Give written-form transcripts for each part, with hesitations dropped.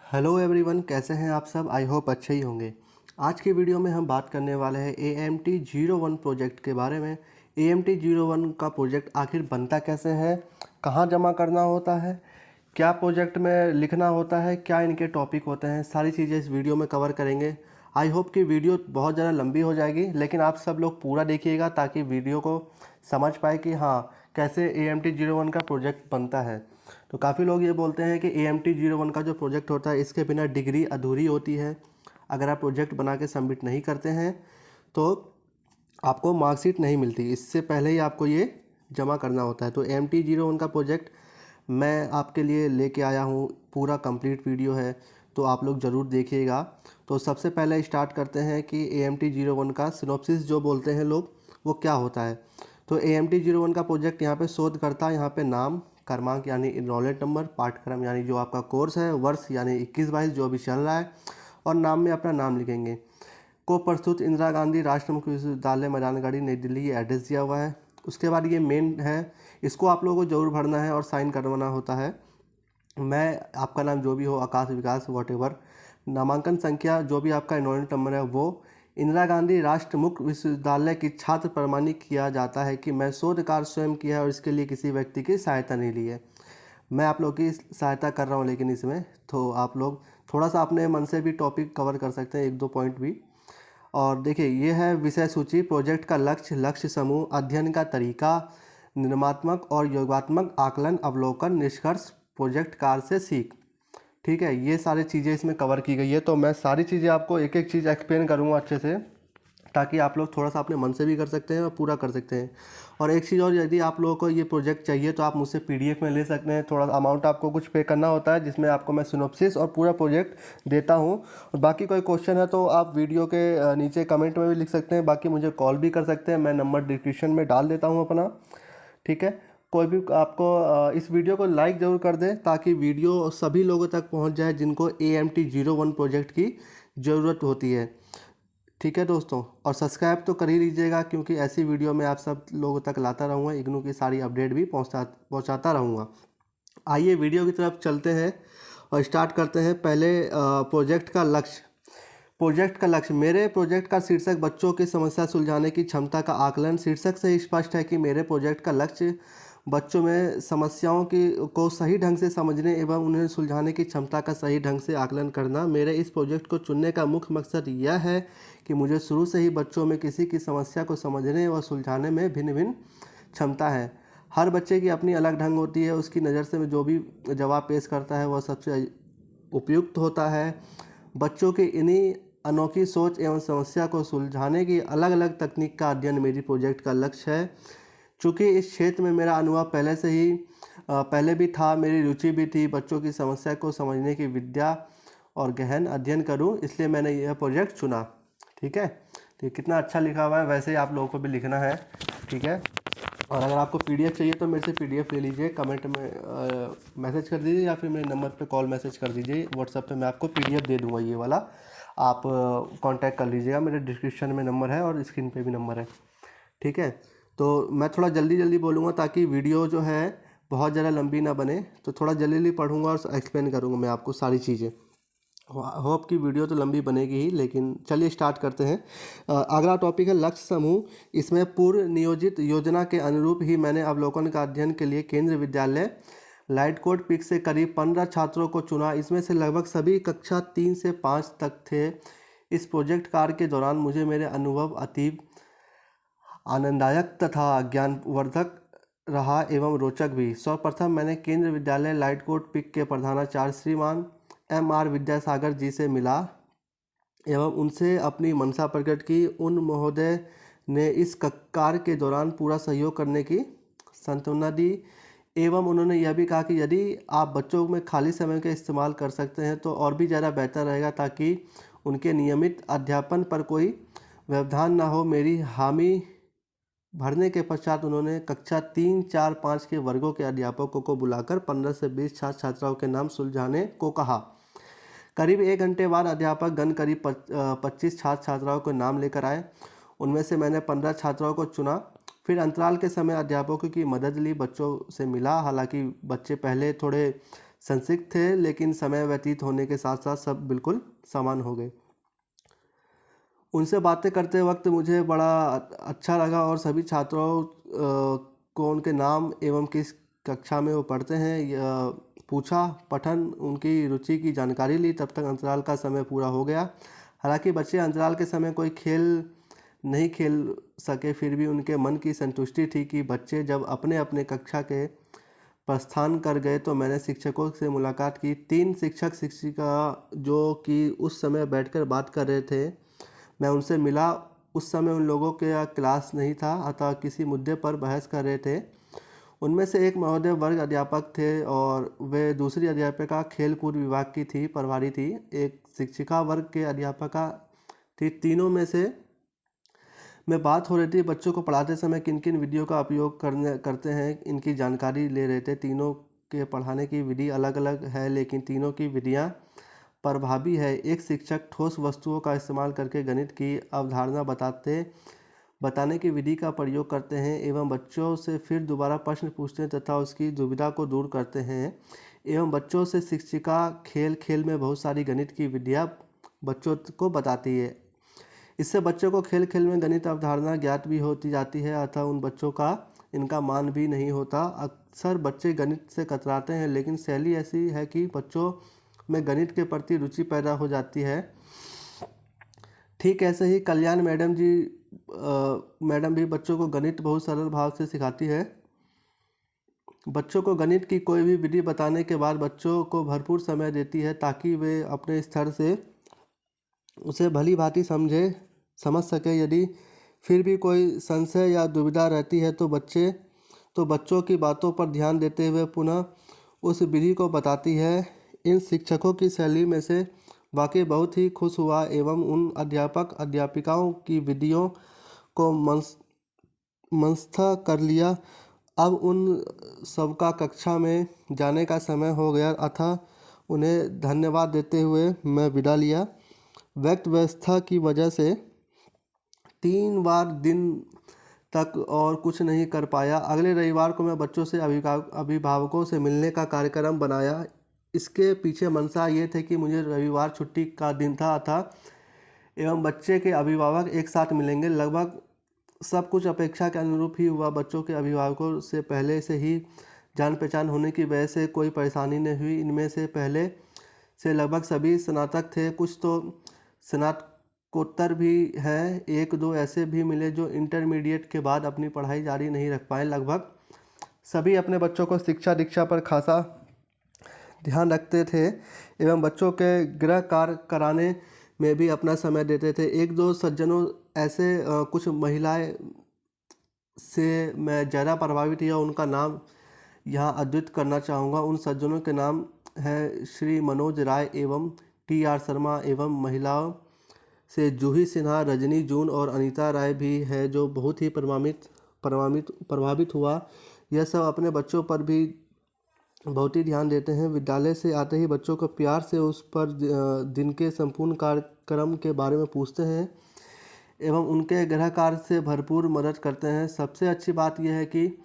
Hello everyone, कैसे हैं आप सब। आई होप अच्छे ही होंगे। आज की वीडियो में हम बात करने वाले हैं AMT-01 प्रोजेक्ट के बारे में। AMT-01 का प्रोजेक्ट आखिर बनता कैसे है, कहाँ जमा करना होता है, क्या प्रोजेक्ट में लिखना होता है, क्या इनके टॉपिक होते हैं, सारी चीज़ें इस वीडियो में कवर करेंगे। आई होप कि वीडियो बहुत ज़्यादा लंबी हो जाएगी, लेकिन आप सब लोग पूरा देखिएगा ताकि वीडियो को समझ पाए कि हाँ कैसे AMT-01 का प्रोजेक्ट बनता है। तो काफ़ी लोग ये बोलते हैं कि AMT-01 का जो प्रोजेक्ट होता है इसके बिना डिग्री अधूरी होती है। अगर आप प्रोजेक्ट बना के सबमिट नहीं करते हैं तो आपको मार्कशीट नहीं मिलती, इससे पहले ही आपको ये जमा करना होता है। तो AMT-01 का प्रोजेक्ट मैं आपके लिए लेके आया हूँ, पूरा कंप्लीट वीडियो है, तो आप लोग ज़रूर देखिएगा। तो सबसे पहले स्टार्ट करते हैं कि AMT-01 का सिनॉप्सिस जो बोलते हैं लोग, वो क्या होता है। तो AMT-01 का प्रोजेक्ट यहाँ पे शोधकर्ता, यहाँ पे नाम, क्रमांक यानी इनरोलमेंट नंबर, पाठ्यक्रम यानी जो आपका कोर्स है, वर्ष यानी 21-22 जो अभी चल रहा है, और नाम में अपना नाम लिखेंगे। को प्रस्तुत इंदिरा गांधी राष्ट्रीय मुक्त विश्वविद्यालय मैदानगढ़ी नई दिल्ली, ये एड्रेस दिया हुआ है। उसके बाद ये मेन है, इसको आप लोगों को ज़रूर भरना है और साइन करवाना होता है। मैं आपका नाम जो भी हो, आकाश, विकास, वॉटेवर, नामांकन संख्या जो भी आपका एनरोलमेंट नंबर है वो, इंदिरा गांधी राष्ट्रीय मुक्त विश्वविद्यालय की छात्र प्रमाणित किया जाता है कि मैं शोध कार्य स्वयं किया है और इसके लिए किसी व्यक्ति की सहायता नहीं ली है। मैं आप लोग की सहायता कर रहा हूँ, लेकिन इसमें तो आप लोग थोड़ा सा अपने मन से भी टॉपिक कवर कर सकते हैं, एक दो पॉइंट भी। और देखिए, ये है विषय सूची, प्रोजेक्ट का लक्ष्य, लक्ष्य समूह, अध्ययन का तरीका, निर्मात्मक और योगात्मक आकलन, अवलोकन, निष्कर्ष, प्रोजेक्ट कार्य से सीख। ठीक है, ये सारी चीज़ें इसमें कवर की गई है। तो मैं सारी चीज़ें आपको एक एक चीज़ एक्सप्लेन करूँगा अच्छे से, ताकि आप लोग थोड़ा सा अपने मन से भी कर सकते हैं और पूरा कर सकते हैं। और एक चीज़ और, यदि आप लोगों को ये प्रोजेक्ट चाहिए तो आप मुझसे PDF में ले सकते हैं। थोड़ा अमाउंट आपको कुछ पे करना होता है, जिसमें आपको मैं सिनॉप्सिस और पूरा प्रोजेक्ट देता हूँ। और बाकी कोई क्वेश्चन है तो आप वीडियो के नीचे कमेंट में भी लिख सकते हैं, बाकी मुझे कॉल भी कर सकते हैं, मैं नंबर डिस्क्रिप्शन में डाल देता हूँ अपना। ठीक है, कोई भी आपको इस वीडियो को लाइक ज़रूर कर दें ताकि वीडियो सभी लोगों तक पहुंच जाए जिनको AMT-01 प्रोजेक्ट की ज़रूरत होती है। ठीक है दोस्तों, और सब्सक्राइब तो कर ही लीजिएगा, क्योंकि ऐसी वीडियो मैं आप सब लोगों तक लाता रहूँगा, इग्नू की सारी अपडेट भी पहुँचाता रहूँगा। आइए वीडियो की तरफ चलते हैं और स्टार्ट करते हैं। पहले प्रोजेक्ट का लक्ष्य। प्रोजेक्ट का लक्ष्य, मेरे प्रोजेक्ट का शीर्षक बच्चों की समस्या सुलझाने की क्षमता का आकलन। शीर्षक से ही स्पष्ट है कि मेरे प्रोजेक्ट का लक्ष्य बच्चों में समस्याओं को सही ढंग से समझने एवं उन्हें सुलझाने की क्षमता का सही ढंग से आकलन करना। मेरे इस प्रोजेक्ट को चुनने का मुख्य मकसद यह है कि मुझे शुरू से ही बच्चों में किसी की समस्या को समझने व सुलझाने में भिन्न भिन्न क्षमता है। हर बच्चे की अपनी अलग ढंग होती है, उसकी नज़र से जो भी जवाब पेश करता है वह सबसे उपयुक्त होता है। बच्चों की इन्हीं अनोखी सोच एवं समस्या को सुलझाने की अलग अलग तकनीक का अध्ययन मेरी प्रोजेक्ट का लक्ष्य है। चूँकि इस क्षेत्र में मेरा अनुभव पहले भी था, मेरी रुचि भी थी बच्चों की समस्या को समझने की विद्या और गहन अध्ययन करूं, इसलिए मैंने यह प्रोजेक्ट चुना। ठीक है, तो कितना अच्छा लिखा हुआ है, वैसे ही आप लोगों को भी लिखना है। ठीक है, और अगर आपको PDF चाहिए तो मेरे से PDF ले लीजिए, कमेंट में मैसेज कर दीजिए या फिर मेरे नंबर पे कॉल मैसेज कर दीजिए। व्हाट्सएप पे मैं आपको PDF दे दूंगा, ये वाला आप कांटेक्ट कर लीजिएगा। मेरे डिस्क्रिप्शन में नंबर है और स्क्रीन पे भी नंबर है। ठीक है, तो मैं थोड़ा जल्दी जल्दी बोलूँगा ताकि वीडियो जो है बहुत ज़्यादा लंबी ना बने, तो थोड़ा जल्दी जल्दी पढ़ूँगा और एक्सप्लेन करूँगा मैं आपको सारी चीज़ें। होप की वीडियो तो लंबी बनेगी ही, लेकिन चलिए स्टार्ट करते हैं। अगला टॉपिक है लक्ष्य समूह। इसमें पूर्व नियोजित योजना के अनुरूप ही मैंने अवलोकन का अध्ययन के लिए केंद्रीय विद्यालय लाइटकोट पिक से करीब 15 छात्रों को चुना। इसमें से लगभग सभी कक्षा 3 से 5 तक थे। इस प्रोजेक्ट कार्य के दौरान मुझे मेरे अनुभव अतीब आनंददायक तथा ज्ञानवर्धक रहा एवं रोचक भी। सर्वप्रथम मैंने केंद्रीय विद्यालय लाइटकोट पिक के प्रधानाचार्य श्रीमान MR विद्यासागर जी से मिला एवं उनसे अपनी मंशा प्रकट की। उन महोदय ने इस कार्य के दौरान पूरा सहयोग करने की सांत्वना दी एवं उन्होंने यह भी कहा कि यदि आप बच्चों में खाली समय का इस्तेमाल कर सकते हैं तो और भी ज़्यादा बेहतर रहेगा, ताकि उनके नियमित अध्यापन पर कोई व्यवधान ना हो। मेरी हामी भरने के पश्चात उन्होंने कक्षा 3, 4, 5 के वर्गों के अध्यापकों को बुलाकर 15 से 20 छात्र छात्राओं के नाम सुलझाने को कहा। करीब 1 घंटे बाद अध्यापक गण करीब 25 छात्र छात्राओं के नाम लेकर आए। उनमें से मैंने 15 छात्राओं को चुना। फिर अंतराल के समय अध्यापकों की मदद ली, बच्चों से मिला। हालांकि बच्चे पहले थोड़े संदिग्ध थे, लेकिन समय व्यतीत होने के साथ साथ सब बिल्कुल समान हो गए। उनसे बातें करते वक्त मुझे बड़ा अच्छा लगा और सभी छात्रों को उनके नाम एवं किस कक्षा में वो पढ़ते हैं पूछा। पठन उनकी रुचि की जानकारी ली। तब तक अंतराल का समय पूरा हो गया। हालांकि बच्चे अंतराल के समय कोई खेल नहीं खेल सके, फिर भी उनके मन की संतुष्टि थी कि बच्चे जब अपने अपने कक्षा के प्रस्थान कर गए तो मैंने शिक्षकों से मुलाकात की। 3 शिक्षक शिक्षिका जो कि उस समय बैठकर बात कर रहे थे, मैं उनसे मिला। उस समय उन लोगों के क्लास नहीं था, अतः किसी मुद्दे पर बहस कर रहे थे। उनमें से एक महोदय वर्ग अध्यापक थे और वे दूसरी अध्यापिका खेल कूद विभाग की थी, प्रभारी थी। एक शिक्षिका वर्ग के अध्यापिका थी। तीनों में से में बात हो रही थी बच्चों को पढ़ाते समय किन किन विधियों का उपयोग करते हैं, इनकी जानकारी ले रहे थे। तीनों के पढ़ाने की विधि अलग अलग है, लेकिन तीनों की विधियाँ प्रभावी है। एक शिक्षक ठोस वस्तुओं का इस्तेमाल करके गणित की अवधारणा बताने की विधि का प्रयोग करते हैं एवं बच्चों से फिर दोबारा प्रश्न पूछते हैं तथा उसकी दुविधा को दूर करते हैं। एवं बच्चों से शिक्षिका खेल खेल में बहुत सारी गणित की विधियाँ बच्चों को बताती है। इससे बच्चों को खेल खेल में गणित अवधारणा ज्ञात भी होती जाती है, अतः उन बच्चों का इनका मान भी नहीं होता। अक्सर बच्चे गणित से कतराते हैं, लेकिन शैली ऐसी है कि बच्चों में गणित के प्रति रुचि पैदा हो जाती है। ठीक ऐसे ही कल्याण मैडम भी बच्चों को गणित बहुत सरल भाव से सिखाती है। बच्चों को गणित की कोई भी विधि बताने के बाद बच्चों को भरपूर समय देती है ताकि वे अपने स्तर से उसे भली भांति समझ सके। यदि फिर भी कोई संशय या दुविधा रहती है तो बच्चों की बातों पर ध्यान देते हुए पुनः उस विधि को बताती है। इन शिक्षकों की शैली में से वाकई बहुत ही खुश हुआ एवं उन अध्यापक अध्यापिकाओं की विधियों को मंथन कर लिया। अब उन सबका कक्षा में जाने का समय हो गया, अतः उन्हें धन्यवाद देते हुए मैं विदा लिया। व्यक्त व्यवस्था की वजह से 3 बार दिन तक और कुछ नहीं कर पाया। अगले रविवार को मैं बच्चों से अभिभावकों से मिलने का कार्यक्रम बनाया। इसके पीछे मंशा ये थे कि मुझे रविवार छुट्टी का दिन था एवं बच्चे के अभिभावक एक साथ मिलेंगे। लगभग सब कुछ अपेक्षा के अनुरूप ही हुआ। बच्चों के अभिभावकों से पहले से ही जान पहचान होने की वजह से कोई परेशानी नहीं हुई। इनमें से पहले से लगभग सभी स्नातक थे, कुछ तो स्नातकोत्तर भी हैं। 1-2 ऐसे भी मिले जो इंटरमीडिएट के बाद अपनी पढ़ाई जारी नहीं रख पाए। लगभग सभी अपने बच्चों को शिक्षा दीक्षा पर खासा ध्यान रखते थे एवं बच्चों के गृह कार्य कराने में भी अपना समय देते थे। 1-2 सज्जनों ऐसे कुछ महिलाएं से मैं ज़्यादा प्रभावित हुआ, उनका नाम यहाँ अद्वित करना चाहूँगा। उन सज्जनों के नाम है श्री मनोज राय एवं TR शर्मा एवं महिलाओं से जूही सिन्हा, रजनी जून और अनीता राय भी है, जो बहुत ही प्रभावित हुआ। यह सब अपने बच्चों पर भी बहुत ही ध्यान देते हैं। विद्यालय से आते ही बच्चों को प्यार से उस पर दिन के संपूर्ण कार्यक्रम के बारे में पूछते हैं एवं उनके गृह कार्य से भरपूर मदद करते हैं। सबसे अच्छी बात यह है कि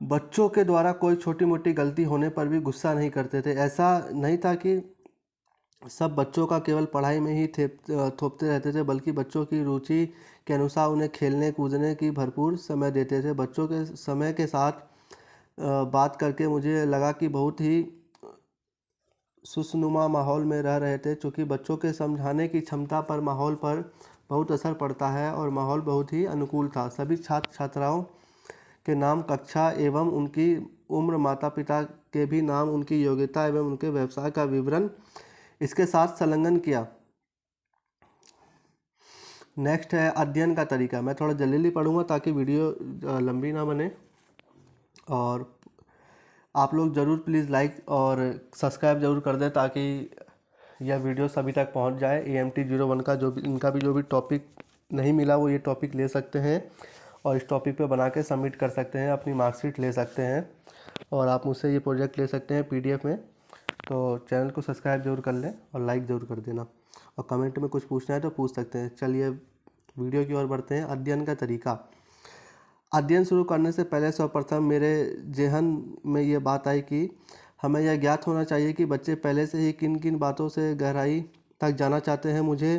बच्चों के द्वारा कोई छोटी मोटी गलती होने पर भी गुस्सा नहीं करते थे। ऐसा नहीं था कि सब बच्चों का केवल पढ़ाई में ही थोपते रहते थे, बल्कि बच्चों की रुचि के अनुसार उन्हें खेलने कूदने की भरपूर समय देते थे। बच्चों के समय के साथ बात करके मुझे लगा कि बहुत ही खुशनुमा माहौल में रह रहे थे, क्योंकि बच्चों के समझाने की क्षमता पर माहौल पर बहुत असर पड़ता है और माहौल बहुत ही अनुकूल था। सभी छात्र छात्राओं के नाम, कक्षा एवं उनकी उम्र, माता पिता के भी नाम, उनकी योग्यता एवं उनके व्यवसाय का विवरण इसके साथ संलग्न किया। नेक्स्ट है अध्ययन का तरीका। मैं थोड़ा जल्दी पढ़ूंगा ताकि वीडियो लंबी ना बने, और आप लोग ज़रूर प्लीज़ लाइक और सब्सक्राइब ज़रूर कर दें ताकि यह वीडियो सभी तक पहुंच जाए। AMT 01 का जो भी टॉपिक नहीं मिला वो ये टॉपिक ले सकते हैं और इस टॉपिक पे बना के सबमिट कर सकते हैं, अपनी मार्कशीट ले सकते हैं और आप मुझसे ये प्रोजेक्ट ले सकते हैं PDF में। तो चैनल को सब्सक्राइब जरूर कर लें और लाइक ज़रूर कर देना, और कमेंट में कुछ पूछना है तो पूछ सकते हैं। चलिए वीडियो की ओर बढ़ते हैं। अध्ययन का तरीका। अध्ययन शुरू करने से पहले सर्वप्रथम मेरे जेहन में ये बात आई कि हमें यह ज्ञात होना चाहिए कि बच्चे पहले से ही किन किन बातों से गहराई तक जाना चाहते हैं। मुझे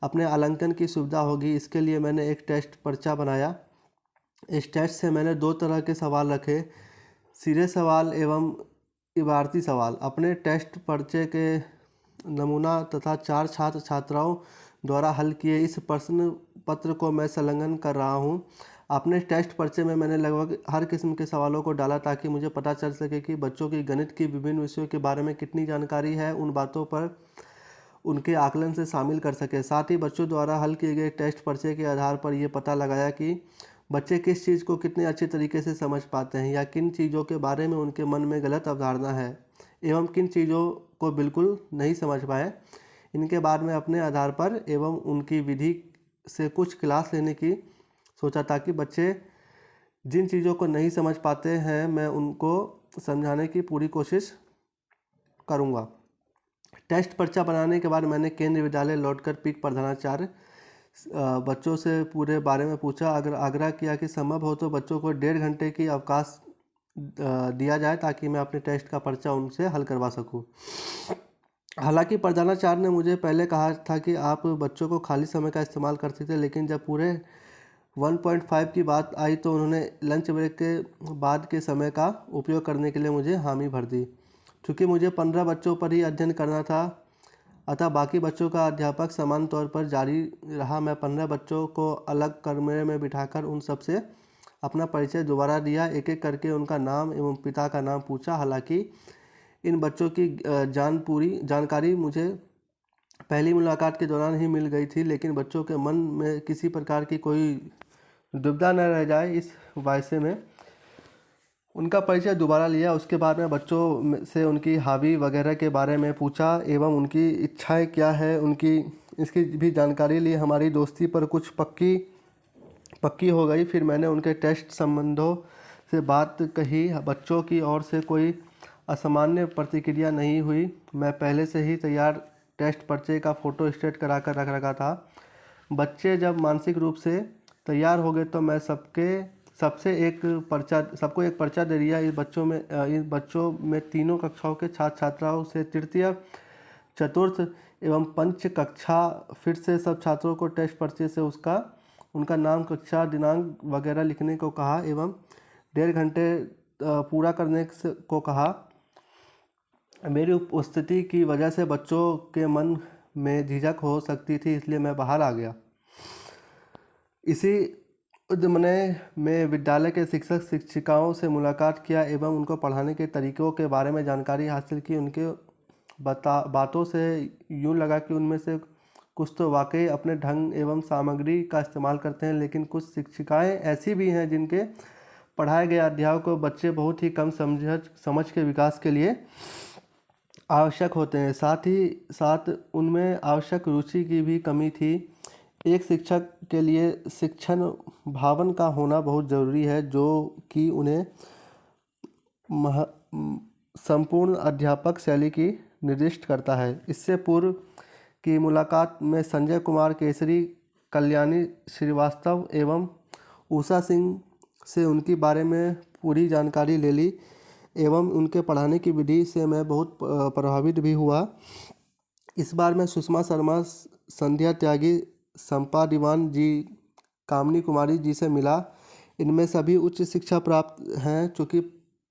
अपने आंकलन की सुविधा होगी, इसके लिए मैंने एक टेस्ट पर्चा बनाया। इस टेस्ट से मैंने 2 तरह के सवाल रखे, सीधे सवाल एवं इबारती सवाल। अपने टेस्ट पर्चे के नमूना तथा 4 छात्र छात्राओं द्वारा हल किए इस प्रश्न पत्र को मैं संलग्न कर रहा हूं। अपने टेस्ट पर्चे में मैंने लगभग हर किस्म के सवालों को डाला ताकि मुझे पता चल सके कि बच्चों की गणित की विभिन्न विषयों के बारे में कितनी जानकारी है, उन बातों पर उनके आकलन से शामिल कर सके। साथ ही बच्चों द्वारा हल किए गए टेस्ट पर्चे के आधार पर यह पता लगाया कि बच्चे किस चीज़ को कितने अच्छे तरीके से समझ पाते हैं या किन चीज़ों के बारे में उनके मन में गलत अवधारणा है एवं किन चीज़ों को बिल्कुल नहीं समझ पाए। इनके बाद में अपने आधार पर एवं उनकी विधि से कुछ क्लास लेने की सोचा ताकि बच्चे जिन चीज़ों को नहीं समझ पाते हैं मैं उनको समझाने की पूरी कोशिश करूँगा। टेस्ट पर्चा बनाने के बाद मैंने केंद्रीय विद्यालय लौटकर पीक प्रधानाचार्य बच्चों से पूरे बारे में पूछा। अगर आग्रह किया कि संभव हो तो बच्चों को 1.5 घंटे की अवकाश दिया जाए ताकि मैं अपने टेस्ट का पर्चा उनसे हल करवा सकूं। हालांकि प्रधानाचार्य ने मुझे पहले कहा था कि आप बच्चों को खाली समय का इस्तेमाल कर सकते हैं, लेकिन जब पूरे 1.5 की बात आई तो उन्होंने लंच ब्रेक के बाद के समय का उपयोग करने के लिए मुझे हामी भर दी। चूँकि मुझे 15 बच्चों पर ही अध्ययन करना था, अतः बाकी बच्चों का अध्यापक समान तौर पर जारी रहा। मैं 15 बच्चों को अलग कमरे में बिठाकर उन सबसे अपना परिचय दोबारा दिया। एक एक करके उनका नाम एवं पिता का नाम पूछा। हालांकि इन बच्चों की जानकारी मुझे पहली मुलाकात के दौरान ही मिल गई थी, लेकिन बच्चों के मन में किसी प्रकार की कोई दुविधा न रह जाए इस वायसे में उनका परिचय दोबारा लिया। उसके बाद में बच्चों से उनकी हॉबी वगैरह के बारे में पूछा एवं उनकी इच्छाएं क्या है, उनकी इसकी भी जानकारी ली। हमारी दोस्ती पर कुछ पक्की हो गई। फिर मैंने उनके टेस्ट संबंधों से बात कही। बच्चों की ओर से कोई असामान्य प्रतिक्रिया नहीं हुई। मैं पहले से ही तैयार टेस्ट पर्चे का फ़ोटो स्टेट करा कर रख रखा था। बच्चे जब मानसिक रूप से तैयार हो गए तो मैं सबको एक पर्चा दे दिया। इन बच्चों में तीनों कक्षाओं के छात्र छात्राओं से तृतीय, चतुर्थ एवं पंच कक्षा फिर से सब छात्रों को टेस्ट पर्चे से उनका नाम, कक्षा, दिनांक वगैरह लिखने को कहा एवं 1.5 घंटे पूरा करने को कहा। मेरी उपस्थिति की वजह से बच्चों के मन में झिझक हो सकती थी, इसलिए मैं बाहर आ गया। इसी उद्यमने में विद्यालय के शिक्षक शिक्षिकाओं से मुलाकात किया एवं उनको पढ़ाने के तरीक़ों के बारे में जानकारी हासिल की। उनके बातों से यूँ लगा कि उनमें से कुछ तो वाकई अपने ढंग एवं सामग्री का इस्तेमाल करते हैं, लेकिन कुछ शिक्षिकाएं ऐसी भी हैं जिनके पढ़ाए गए अध्यायों को बच्चे बहुत ही कम समझ के विकास के लिए आवश्यक होते हैं। साथ ही साथ उनमें आवश्यक रुचि की भी कमी थी। एक शिक्षक के लिए शिक्षण भावन का होना बहुत ज़रूरी है, जो कि उन्हें संपूर्ण अध्यापक शैली की निर्दिष्ट करता है। इससे पूर्व की मुलाकात में संजय कुमार केसरी, कल्याणी श्रीवास्तव एवं उषा सिंह से उनके बारे में पूरी जानकारी ले ली एवं उनके पढ़ाने की विधि से मैं बहुत प्रभावित भी हुआ। इस बार मैं सुषमा शर्मा, संध्या त्यागी, संपा दीवान जी, कामनी कुमारी जी से मिला। इनमें सभी उच्च शिक्षा प्राप्त हैं। चूँकि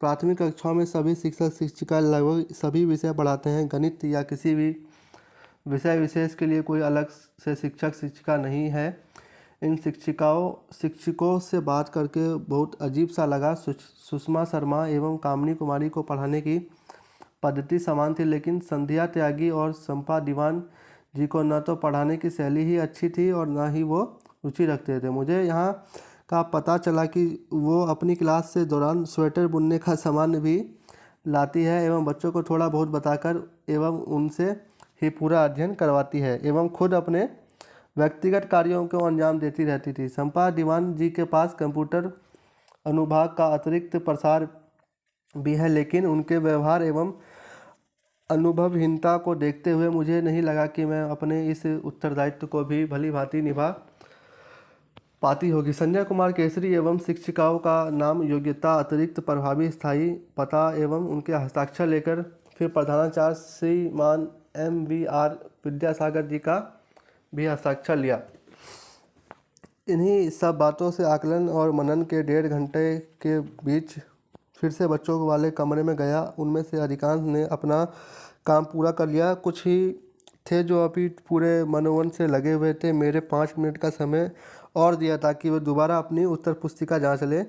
प्राथमिक कक्षाओं में सभी शिक्षक शिक्षिका लगभग सभी विषय पढ़ाते हैं। गणित या किसी भी विषय विशेष के लिए कोई अलग से शिक्षक शिक्षिका नहीं है। इन शिक्षकों से बात करके बहुत अजीब सा लगा। सुषमा शर्मा एवं कामनी कुमारी को पढ़ाने की पद्धति समान थी, लेकिन संध्या त्यागी और संपा दीवान जी को न तो पढ़ाने की शैली ही अच्छी थी और न ही वो रुचि रखते थे। मुझे यहाँ का पता चला कि वो अपनी क्लास से दौरान स्वेटर बुनने का सामान भी लाती है एवं बच्चों को थोड़ा बहुत बताकर एवं उनसे ही पूरा अध्ययन करवाती है एवं खुद अपने व्यक्तिगत कार्यों को अंजाम देती रहती थी। संपा दीवान जी के पास कंप्यूटर अनुभाग का अतिरिक्त प्रसार भी है, लेकिन उनके व्यवहार एवं अनुभवहीनता को देखते हुए मुझे नहीं लगा कि मैं अपने इस उत्तरदायित्व को भी भली भांति निभा पाती होगी। संजय कुमार केसरी एवं शिक्षिकाओं का नाम, योग्यता, अतिरिक्त प्रभावी स्थायी पता एवं उनके हस्ताक्षर लेकर फिर प्रधानाचार्य श्रीमान MVR विद्यासागर जी का भी हस्ताक्षर लिया। इन्हीं सब बातों से आकलन और मनन के 1.5 घंटे के बीच फिर से बच्चों वाले कमरे में गया। उनमें से अधिकांश ने अपना काम पूरा कर लिया, कुछ ही थे जो अभी पूरे मनोवन से लगे हुए थे। मेरे 5 मिनट का समय और दिया ताकि वे दोबारा अपनी उत्तर पुस्तिका जांच लें।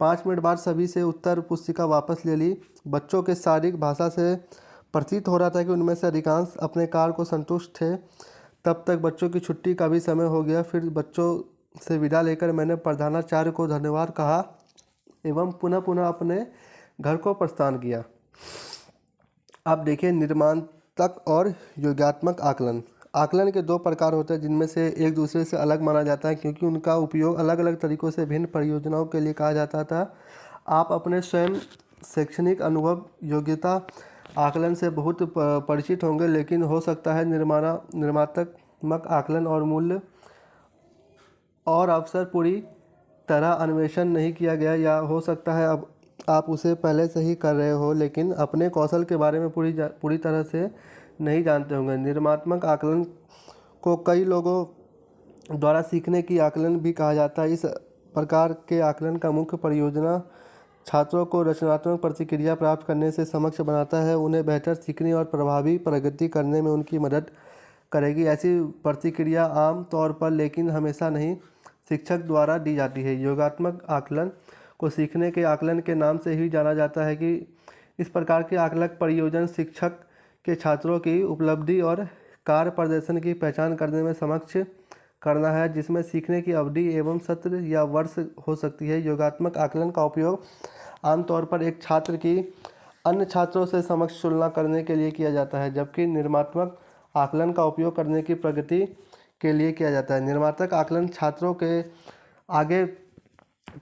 5 मिनट बाद सभी से उत्तर पुस्तिका वापस ले ली। बच्चों के शारीरिक भाषा से प्रतीत हो रहा था कि उनमें से अधिकांश अपने कार्य को संतुष्ट थे। तब तक बच्चों की छुट्टी का भी समय हो गया। फिर बच्चों से विदा लेकर मैंने प्रधानाचार्य को धन्यवाद कहा एवं पुनः पुनः अपने घर को प्रस्थान किया। अब देखिए निर्माणात्मक और योगात्मक आकलन। आकलन के 2 प्रकार होते हैं जिनमें से एक दूसरे से अलग माना जाता है क्योंकि उनका उपयोग अलग अलग तरीक़ों से भिन्न परियोजनाओं के लिए कहा जाता था। आप अपने स्वयं शैक्षणिक अनुभव योग्यता आकलन से बहुत परिचित होंगे, लेकिन हो सकता है निर्माणात्मक आकलन और मूल्य और अवसर पूरी तरह अन्वेषण नहीं किया गया, या हो सकता है अब आप उसे पहले से ही कर रहे हो लेकिन अपने कौशल के बारे में पूरी तरह से नहीं जानते होंगे। निर्माणात्मक आकलन को कई लोगों द्वारा सीखने की आकलन भी कहा जाता है। इस प्रकार के आकलन का मुख्य परियोजना छात्रों को रचनात्मक प्रतिक्रिया प्राप्त करने से सक्षम बनाता है, उन्हें बेहतर सीखने और प्रभावी प्रगति करने में उनकी मदद करेगी। ऐसी प्रतिक्रिया आम तौर पर, लेकिन हमेशा नहीं, शिक्षक द्वारा दी जाती है। योगात्मक आकलन को सीखने के आकलन के नाम से ही जाना जाता है कि इस प्रकार के आकलन प्रयोजन शिक्षक के छात्रों की उपलब्धि और कार्य प्रदर्शन की पहचान करने में सक्षम करना है, जिसमें सीखने की अवधि एवं सत्र या वर्ष हो सकती है। योगात्मक आकलन का उपयोग आमतौर पर एक छात्र की अन्य छात्रों से समक्ष तुलना करने के लिए किया जाता है, जबकि निर्माणात्मक आकलन का उपयोग करने की प्रगति के लिए किया जाता है। निर्माणात्मक आकलन छात्रों के आगे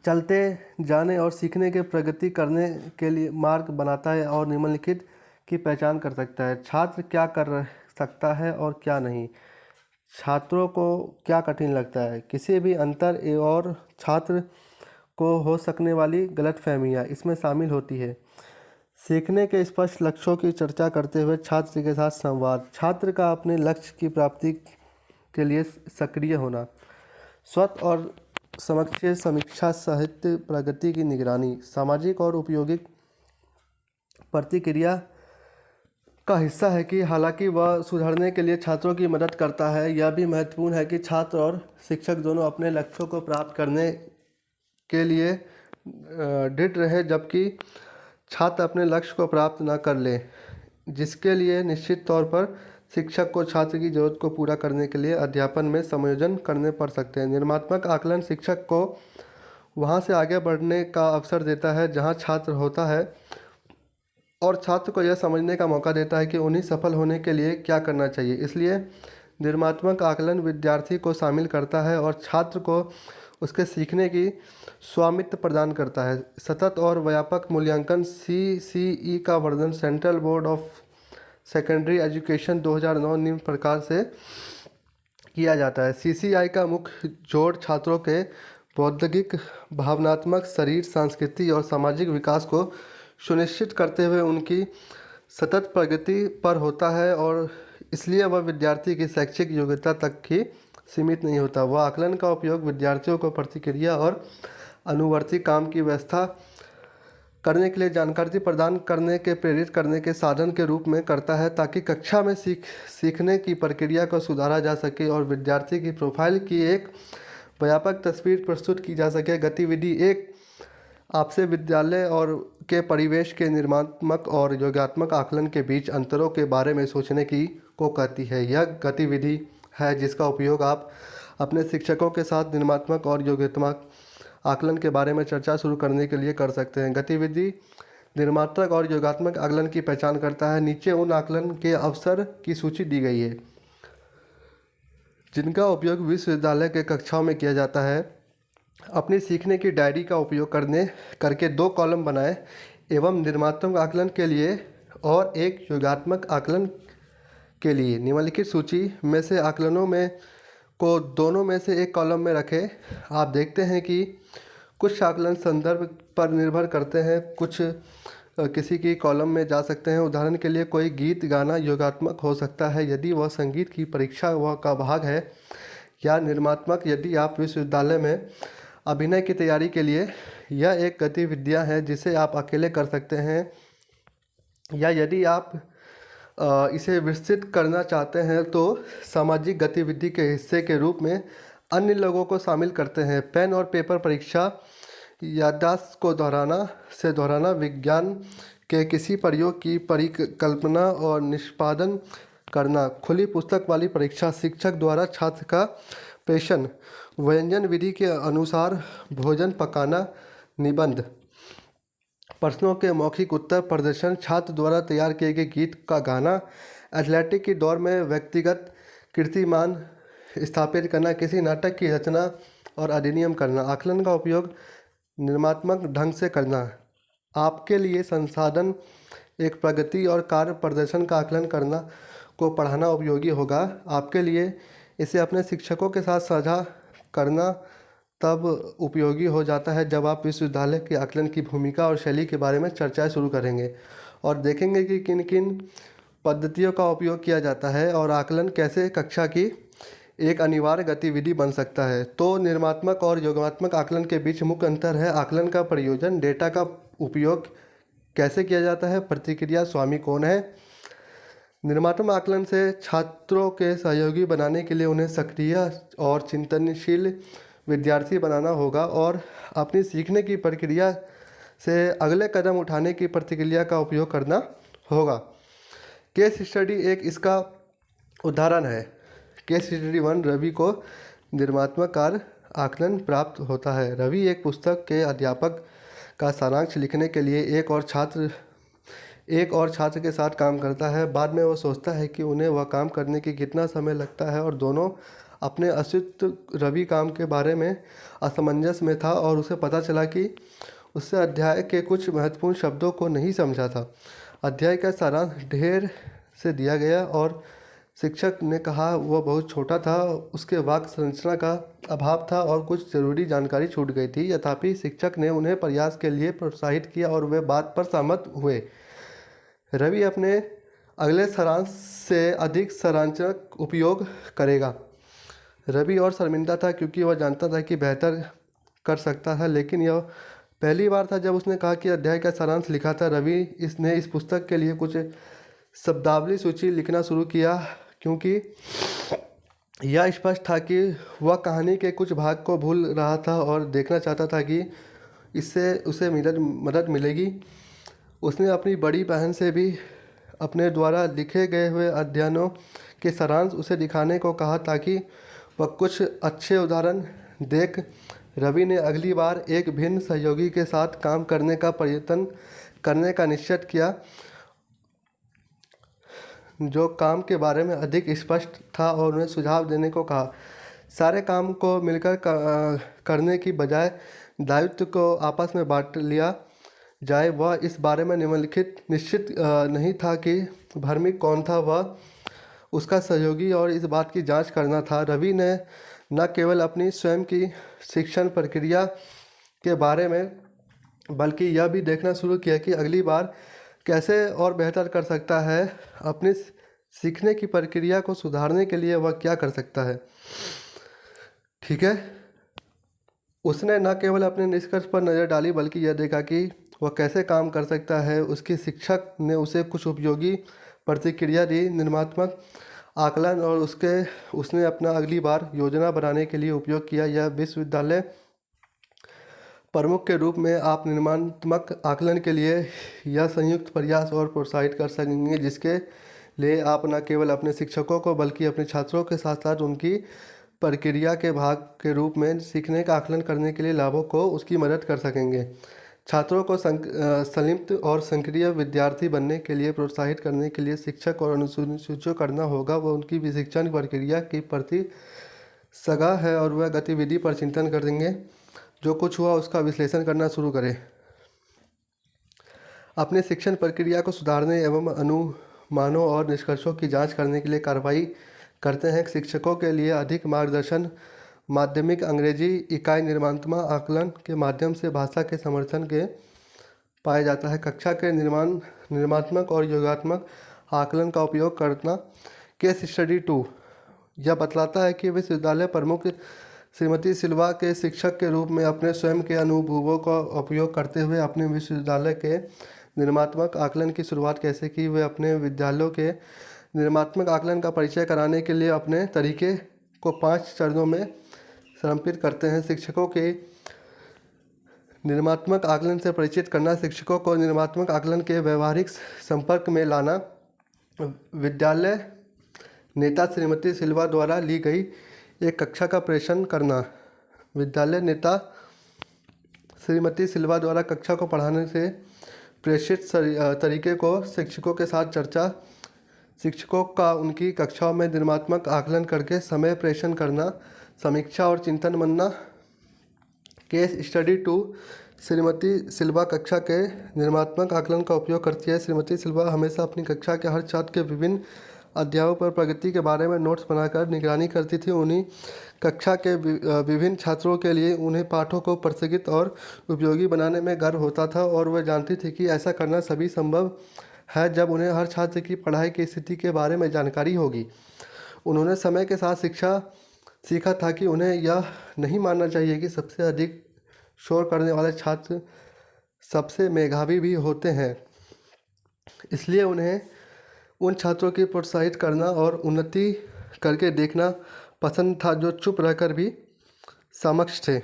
चलते जाने और सीखने के प्रगति करने के लिए मार्ग बनाता है और निम्नलिखित की पहचान कर सकता है। छात्र क्या कर सकता है और क्या नहीं। छात्रों को क्या कठिन लगता है। किसी भी अंतर और छात्र को हो सकने वाली गलतफहमियां इसमें शामिल होती है। सीखने के स्पष्ट लक्ष्यों की चर्चा करते हुए छात्र के साथ संवाद। छात्र का अपने लक्ष्य की प्राप्ति के लिए सक्रिय होना। स्वत और समकक्ष समीक्षा साहित्य प्रगति की निगरानी। सामाजिक और उपयोगिक प्रतिक्रिया का हिस्सा है कि हालांकि वह सुधारने के लिए छात्रों की मदद करता है, यह भी महत्वपूर्ण है कि छात्र और शिक्षक दोनों अपने लक्ष्यों को प्राप्त करने के लिए दृढ़ रहे, जबकि छात्र अपने लक्ष्य को प्राप्त न कर ले, जिसके लिए निश्चित तौर पर शिक्षक को छात्र की जरूरत को पूरा करने के लिए अध्यापन में समायोजन करने पड़ सकते हैं। निर्माणात्मक आकलन शिक्षक को वहां से आगे बढ़ने का अवसर देता है जहां छात्र होता है और छात्र को यह समझने का मौका देता है कि उन्हें सफल होने के लिए क्या करना चाहिए। इसलिए निर्माणात्मक आकलन विद्यार्थी को शामिल करता है और छात्र को उसके सीखने की स्वामित्व प्रदान करता है। सतत और व्यापक मूल्यांकन CCE का वर्णन central board of secondary education 2009 निम्न प्रकार से किया जाता है। CCI का मुख्य जोड़ छात्रों के बौद्धिक, भावनात्मक, शरीर, सांस्कृतिक और सामाजिक विकास को सुनिश्चित करते हुए उनकी सतत प्रगति पर होता है और इसलिए वह विद्यार्थी की शैक्षिक योग्यता तक ही सीमित नहीं होता। वह आकलन का उपयोग विद्यार्थियों को प्रतिक्रिया और अनुवर्ती काम की व्यवस्था करने के लिए जानकारी प्रदान करने के प्रेरित करने के साधन के रूप में करता है, ताकि कक्षा में सीखने की प्रक्रिया को सुधारा जा सके और विद्यार्थी की प्रोफाइल की एक व्यापक तस्वीर प्रस्तुत की जा सके। गतिविधि 1 आपसे विद्यालय और के परिवेश के निर्माणात्मक और योगात्मक आकलन के बीच अंतरों के बारे में सोचने की को कहती है। यह गतिविधि है जिसका उपयोग आप अपने शिक्षकों के साथ निर्माणात्मक और योगात्मक आकलन के बारे में चर्चा शुरू करने के लिए कर सकते हैं। गतिविधि निर्माणात्मक और योगात्मक आकलन की पहचान करता है। नीचे उन आकलन के अवसर की सूची दी गई है जिनका उपयोग विश्वविद्यालय के कक्षाओं में किया जाता है। अपनी सीखने की डायरी का उपयोग करके 2 कॉलम बनाएं एवं निर्माणात्मक आकलन के लिए और एक योगात्मक आकलन के लिए निम्नलिखित सूची में से आकलनों में को दोनों में से एक कॉलम में रखें। आप देखते हैं कि कुछ आकलन संदर्भ पर निर्भर करते हैं, कुछ किसी की कॉलम में जा सकते हैं। उदाहरण के लिए कोई गीत गाना योगात्मक हो सकता है यदि वह संगीत की परीक्षा व का भाग है, या निर्मात्मक यदि आप विश्वविद्यालय में अभिनय की तैयारी के लिए। यह एक गतिविधियाँ है जिसे आप अकेले कर सकते हैं, या यदि आप इसे विस्तृत करना चाहते हैं तो सामाजिक गतिविधि के हिस्से के रूप में अन्य लोगों को शामिल करते हैं। पेन और पेपर परीक्षा, याददाश्त को दोहराना, विज्ञान के किसी प्रयोग की परिकल्पना और निष्पादन करना, खुली पुस्तक वाली परीक्षा, शिक्षक द्वारा छात्र का प्रेषण, व्यंजन विधि के अनुसार भोजन पकाना, निबंध, प्रश्नों के मौखिक उत्तर प्रदर्शन, छात्र द्वारा तैयार किए गए गीत का गाना, एथलेटिक की दौड़ में व्यक्तिगत कीर्तिमान स्थापित करना, किसी नाटक की रचना और अधिनियम करना। आकलन का उपयोग निर्मात्मक ढंग से करना। आपके लिए संसाधन एक प्रगति और कार्य प्रदर्शन का आकलन करना को पढ़ाना उपयोगी होगा। आपके लिए इसे अपने शिक्षकों के साथ साझा करना तब उपयोगी हो जाता है जब आप विश्वविद्यालय के आकलन की भूमिका और शैली के बारे में चर्चाएं शुरू करेंगे और देखेंगे कि किन किन पद्धतियों का उपयोग किया जाता है और आकलन कैसे कक्षा की एक अनिवार्य गतिविधि बन सकता है। तो निर्मात्मक और योगात्मक आकलन के बीच मुख्य अंतर है आकलन का प्रयोजन, डेटा का उपयोग कैसे किया जाता है, प्रतिक्रिया स्वामी कौन है। निर्मात्मक आकलन से छात्रों के सहयोगी बनाने के लिए उन्हें सक्रिय और चिंतनशील विद्यार्थी बनाना होगा और अपनी सीखने की प्रक्रिया से अगले कदम उठाने की प्रतिक्रिया का उपयोग करना होगा। केस स्टडी एक इसका उदाहरण है। केस स्टडी 1, रवि को निर्मात्मक कार्य आकलन प्राप्त होता है। रवि एक पुस्तक के अध्यापक का सारांश लिखने के लिए एक और छात्र के साथ काम करता है। बाद में वो सोचता है कि उन्हें वह काम करने की कितना समय लगता है और दोनों अपने अस्तित्व रवि काम के बारे में असमंजस में था और उसे पता चला कि उससे अध्याय के कुछ महत्वपूर्ण शब्दों को नहीं समझा था। अध्याय का सारांश ढेर से दिया गया और शिक्षक ने कहा वह बहुत छोटा था, उसके वाक्य संरचना का अभाव था और कुछ ज़रूरी जानकारी छूट गई थी। तथापि शिक्षक ने उन्हें प्रयास के लिए प्रोत्साहित किया और वे बात पर सहमत हुए। रवि अपने अगले सारांश से अधिक संरचनात्मक उपयोग करेगा। रवि और शर्मिंदा था क्योंकि वह जानता था कि बेहतर कर सकता है, लेकिन यह पहली बार था जब उसने कहा कि अध्याय का सारांश लिखा था। रवि इसने इस पुस्तक के लिए कुछ शब्दावली सूची लिखना शुरू किया क्योंकि यह स्पष्ट था कि वह कहानी के कुछ भाग को भूल रहा था और देखना चाहता था कि इससे उसे मदद मिलेगी। उसने अपनी बड़ी बहन से भी अपने द्वारा लिखे गए हुए अध्ययनों के सारांश उसे दिखाने को कहा ताकि वह कुछ अच्छे उदाहरण देख। रवि ने अगली बार एक भिन्न सहयोगी के साथ काम करने का प्रयत्न करने का निश्चय किया जो काम के बारे में अधिक स्पष्ट था और उन्हें सुझाव देने को कहा। सारे काम को मिलकर करने की बजाय दायित्व को आपस में बांट लिया जाए। वह इस बारे में निश्चित नहीं था कि भर्मिक कौन था, वह उसका सहयोगी और इस बात की जांच करना था। रवि ने न केवल अपनी स्वयं की शिक्षण प्रक्रिया के बारे में बल्कि यह भी देखना शुरू किया कि अगली बार कैसे और बेहतर कर सकता है। अपनी सीखने की प्रक्रिया को सुधारने के लिए वह क्या कर सकता है। ठीक है, उसने न केवल अपने निष्कर्ष पर नज़र डाली बल्कि यह देखा कि वह कैसे काम कर सकता है। उसके शिक्षक ने उसे कुछ उपयोगी प्रतिक्रिया दी। निर्मात्मक आकलन और उसने अपना अगली बार योजना बनाने के लिए उपयोग किया। यह विश्वविद्यालय प्रमुख के रूप में आप निर्माणात्मक आकलन के लिए यह संयुक्त प्रयास और प्रोत्साहित कर सकेंगे जिसके लिए आप न केवल अपने शिक्षकों को बल्कि अपने छात्रों के साथ साथ उनकी प्रक्रिया के भाग के रूप में सीखने का आकलन करने के लिए लाभों को उसकी मदद कर सकेंगे। छात्रों को संलिप्त और सक्रिय विद्यार्थी बनने के लिए प्रोत्साहित करने के लिए शिक्षक और अनुसूचित करना होगा वह उनकी शिक्षण प्रक्रिया के प्रति सगा है और वह गतिविधि पर चिंतन करेंगे। जो कुछ हुआ उसका विश्लेषण करना शुरू करें। अपने शिक्षण प्रक्रिया को सुधारने एवं अनुमानों और निष्कर्षों की जांच करने के लिए कार्रवाई करते हैं। शिक्षकों के लिए अधिक मार्गदर्शन माध्यमिक अंग्रेजी इकाई निर्माणात्मक आकलन के माध्यम से भाषा के समर्थन के पाया जाता है। कक्षा के निर्माणात्मक और योगात्मक आकलन का उपयोग करना। केस स्टडी 2 यह बतलाता है कि विश्वविद्यालय प्रमुख श्रीमती सिल्वा के शिक्षक के रूप में अपने स्वयं के अनुभवों का उपयोग करते हुए अपने विश्वविद्यालय के निर्माणात्मक आकलन की शुरुआत कैसे की। वे अपने विद्यालयों के निर्माणात्मक आकलन का परिचय कराने के लिए अपने तरीके को 5 चरणों में समर्पित करते हैं। शिक्षकों के निर्माणात्मक आकलन से परिचित करना। शिक्षकों को निर्माणात्मक आकलन के व्यवहारिक संपर्क में लाना। विद्यालय नेता श्रीमती सिल्वा द्वारा ली गई एक कक्षा का प्रेषण करना। विद्यालय नेता श्रीमती सिल्वा द्वारा कक्षा को पढ़ाने से प्रेषित तरीके को शिक्षकों के साथ चर्चा। शिक्षकों का उनकी कक्षाओं में निर्माणात्मक आकलन करके समय प्रेषण करना, समीक्षा और चिंतन मनना। केस स्टडी 2 श्रीमती सिल्वा कक्षा के निर्माणात्मक आकलन का उपयोग करती है। श्रीमती सिल्वा हमेशा अपनी कक्षा के हर छात्र के विभिन्न अध्यायों पर प्रगति के बारे में नोट्स बनाकर निगरानी करती थी। उन्हीं कक्षा के विभिन्न छात्रों के लिए उन्हें पाठों को प्रशिक्षित और उपयोगी बनाने में गर्व होता था और वह जानती थी कि ऐसा करना सभी संभव है जब उन्हें हर छात्र की पढ़ाई की स्थिति के बारे में जानकारी होगी। उन्होंने समय के साथ सीखा था कि उन्हें यह नहीं मानना चाहिए कि सबसे अधिक शोर करने वाले छात्र सबसे मेधावी भी होते हैं। इसलिए उन्हें उन छात्रों की प्रोत्साहित करना और उन्नति करके देखना पसंद था जो चुप रहकर भी समक्ष थे।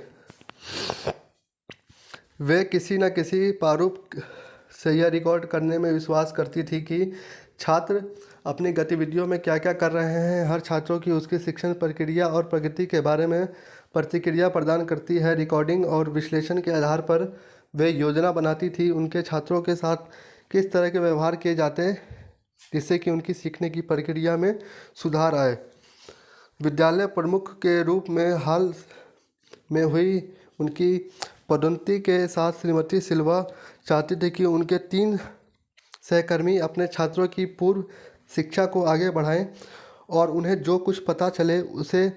वे किसी न किसी प्रारूप से यह रिकॉर्ड करने में विश्वास करती थी कि छात्र अपनी गतिविधियों में क्या क्या कर रहे हैं। हर छात्रों की उसकी शिक्षण प्रक्रिया और प्रगति के बारे में प्रतिक्रिया प्रदान करती है। रिकॉर्डिंग और विश्लेषण के आधार पर वे योजना बनाती थी उनके छात्रों के साथ किस तरह के व्यवहार किए जाते जिससे कि उनकी सीखने की प्रक्रिया में सुधार आए। विद्यालय प्रमुख के रूप में हाल में हुई उनकी पदोन्नति के साथ श्रीमती सिल्वा चाहती थी कि उनके 3 सहकर्मी अपने छात्रों की पूर्व शिक्षा को आगे बढ़ाएं और उन्हें जो कुछ पता चले उसे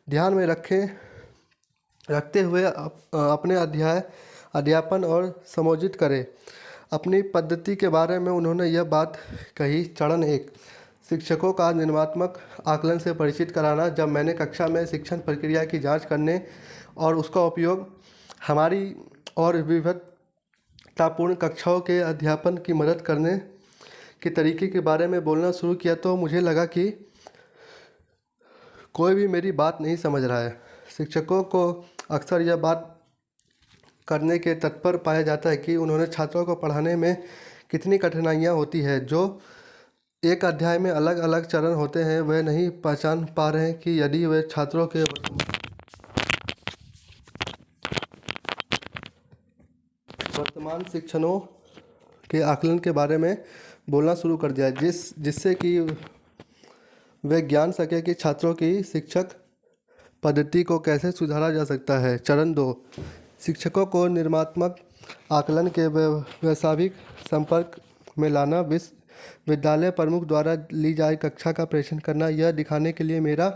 ध्यान में रखते हुए अपने अध्यापन और समयोजित करें। अपनी पद्धति के बारे में उन्होंने यह बात कही। चरण 1 शिक्षकों का निर्माणात्मक आकलन से परिचित कराना। जब मैंने कक्षा में शिक्षण प्रक्रिया की जांच करने और उसका उपयोग हमारी और विविधतापूर्ण कक्षाओं के अध्यापन की मदद करने के तरीके के बारे में बोलना शुरू किया तो मुझे लगा कि कोई भी मेरी बात नहीं समझ रहा है। शिक्षकों को अक्सर यह बात करने के तत्पर पाया जाता है कि उन्होंने छात्रों को पढ़ाने में कितनी कठिनाइयाँ होती है। जो एक अध्याय में अलग अलग चरण होते हैं वे नहीं पहचान पा रहे हैं कि यदि वे छात्रों के वर्तमान शिक्षणों के आकलन के बारे में बोलना शुरू कर दिया जिससे कि वे ज्ञान सके कि छात्रों की शिक्षक पद्धति को कैसे सुधारा जा सकता है। चरण 2 शिक्षकों को निर्माणात्मक आकलन के व्यावसायिक संपर्क में लाना। विद्यालय प्रमुख द्वारा ली जाए कक्षा का प्रेषण करना। यह दिखाने के लिए मेरा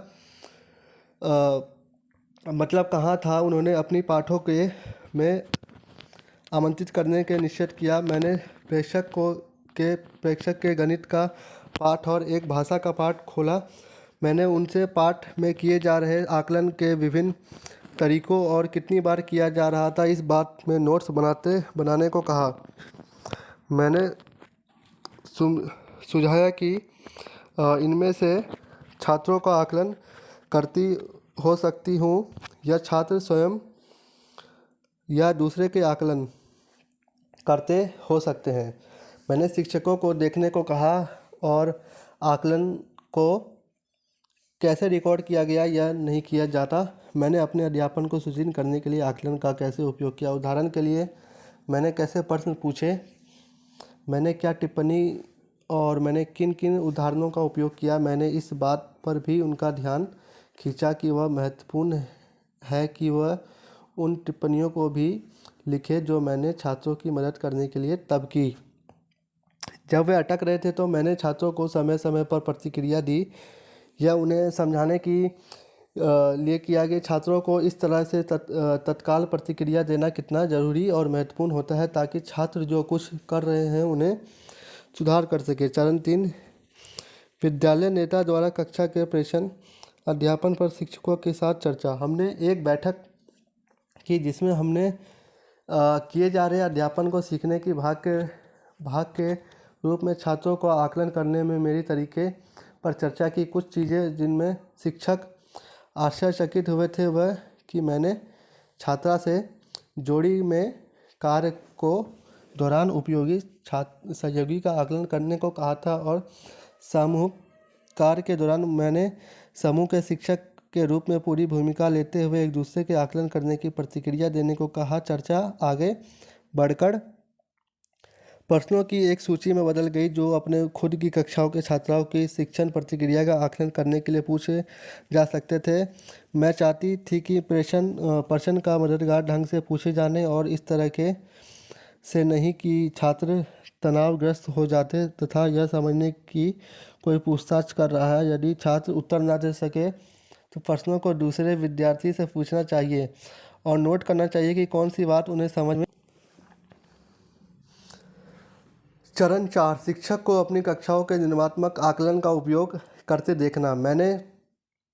मतलब कहाँ था। उन्होंने अपनी पाठों के में आमंत्रित करने के निश्चित किया। मैंने प्रेक्षक के गणित का पाठ और एक भाषा का पाठ खोला। मैंने उनसे पाठ में किए जा रहे आकलन के विभिन्न तरीकों और कितनी बार किया जा रहा था इस बात में नोट्स बनाने को कहा। मैंने सुझाया कि इनमें से छात्रों का आकलन करती हो सकती हूँ या छात्र स्वयं या दूसरे के आकलन करते हो सकते हैं। मैंने शिक्षकों को देखने को कहा और आकलन को कैसे रिकॉर्ड किया गया या नहीं किया जाता। मैंने अपने अध्यापन को सुदृढ़ करने के लिए आकलन का कैसे उपयोग किया। उदाहरण के लिए मैंने कैसे प्रश्न पूछे, मैंने क्या टिप्पणी और मैंने किन किन उदाहरणों का उपयोग किया। मैंने इस बात पर भी उनका ध्यान खींचा कि वह महत्वपूर्ण है कि वह उन टिप्पणियों को भी लिखे जो मैंने छात्रों की मदद करने के लिए तब की। जब वे अटक रहे थे तो मैंने छात्रों को समय समय पर प्रतिक्रिया दी यह उन्हें समझाने की लिए किया गया छात्रों को इस तरह से तत्काल प्रतिक्रिया देना कितना ज़रूरी और महत्वपूर्ण होता है ताकि छात्र जो कुछ कर रहे हैं उन्हें सुधार कर सके। चरण 3, विद्यालय नेता द्वारा कक्षा के प्रेषण अध्यापन पर शिक्षकों के साथ चर्चा। हमने एक बैठक की जिसमें हमने किए जा रहे अध्यापन को सीखने की भाग के रूप में छात्रों को आकलन करने में मेरी तरीके पर चर्चा की। कुछ चीज़ें जिनमें शिक्षक आश्चर्यचकित हुए थे वह कि मैंने छात्रा से जोड़ी में कार्य को दौरान उपयोगी सहयोगी का आकलन करने को कहा था और समूह कार्य के दौरान मैंने समूह के शिक्षक के रूप में पूरी भूमिका लेते हुए एक दूसरे के आकलन करने की प्रतिक्रिया देने को कहा। चर्चा आगे बढ़कर प्रश्नों की एक सूची में बदल गई जो अपने खुद की कक्षाओं के छात्राओं की शिक्षण प्रतिक्रिया का आकलन करने के लिए पूछे जा सकते थे। मैं चाहती थी कि प्रश्न का मददगार ढंग से पूछे जाने और इस तरह के से नहीं कि छात्र तनावग्रस्त हो जाते तथा यह समझने की कोई पूछताछ कर रहा है। यदि छात्र उत्तर न दे सके तो प्रश्नों को दूसरे विद्यार्थी से पूछना चाहिए और नोट करना चाहिए कि कौन सी बात उन्हें समझ में। चरण 4, शिक्षक को अपनी कक्षाओं के निर्मात्मक आकलन का उपयोग करते देखना। मैंने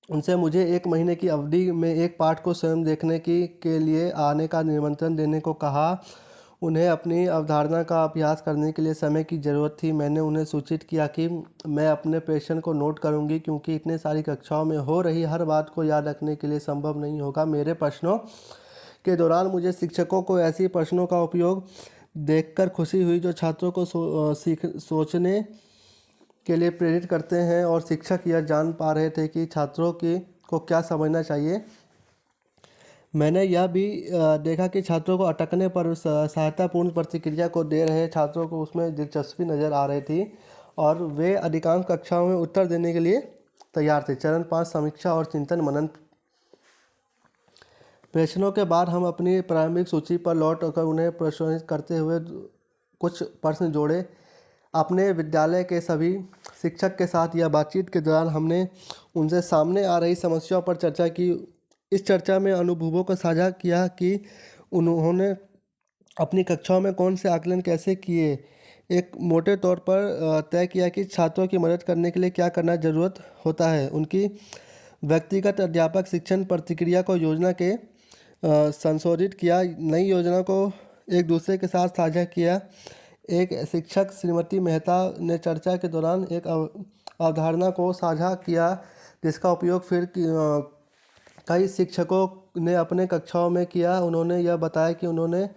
उनसे मुझे 1 महीने की अवधि में एक पाठ को स्वयं देखने के लिए आने का निमंत्रण देने को कहा। उन्हें अपनी अवधारणा का अभ्यास करने के लिए समय की ज़रूरत थी। मैंने उन्हें सूचित किया कि मैं अपने प्रेषण को नोट करूंगी क्योंकि इतने सारी कक्षाओं में हो रही हर बात को याद रखने के लिए संभव नहीं होगा। मेरे प्रश्नों के दौरान मुझे शिक्षकों को ऐसी प्रश्नों का उपयोग देखकर खुशी हुई जो छात्रों को सोचने के लिए प्रेरित करते हैं और शिक्षक यह जान पा रहे थे कि छात्रों को क्या समझना चाहिए। मैंने यह भी देखा कि छात्रों को अटकने पर सहायतापूर्ण प्रतिक्रिया को दे रहे छात्रों को उसमें दिलचस्पी नज़र आ रही थी और वे अधिकांश कक्षाओं में उत्तर देने के लिए तैयार थे। चरण 5, समीक्षा और चिंतन मनन। प्रेषणों के बाद हम अपनी प्रारंभिक सूची पर लौट कर उन्हें प्रश्नित करते हुए कुछ प्रश्न जोड़े। अपने विद्यालय के सभी शिक्षक के साथ यह बातचीत के दौरान हमने उनसे सामने आ रही समस्याओं पर चर्चा की। इस चर्चा में अनुभवों को साझा किया कि उन्होंने अपनी कक्षाओं में कौन से आकलन कैसे किए। एक मोटे तौर पर तय किया कि छात्रों की मदद करने के लिए क्या करना ज़रूरत होता है। उनकी व्यक्तिगत अध्यापक शिक्षण प्रतिक्रिया को योजना के संशोधित किया, नई योजना को एक दूसरे के साथ साझा किया। एक शिक्षक श्रीमती मेहता ने चर्चा के दौरान एक अवधारणा को साझा किया जिसका उपयोग फिर कई शिक्षकों ने अपने कक्षाओं में किया। उन्होंने यह बताया कि उन्होंने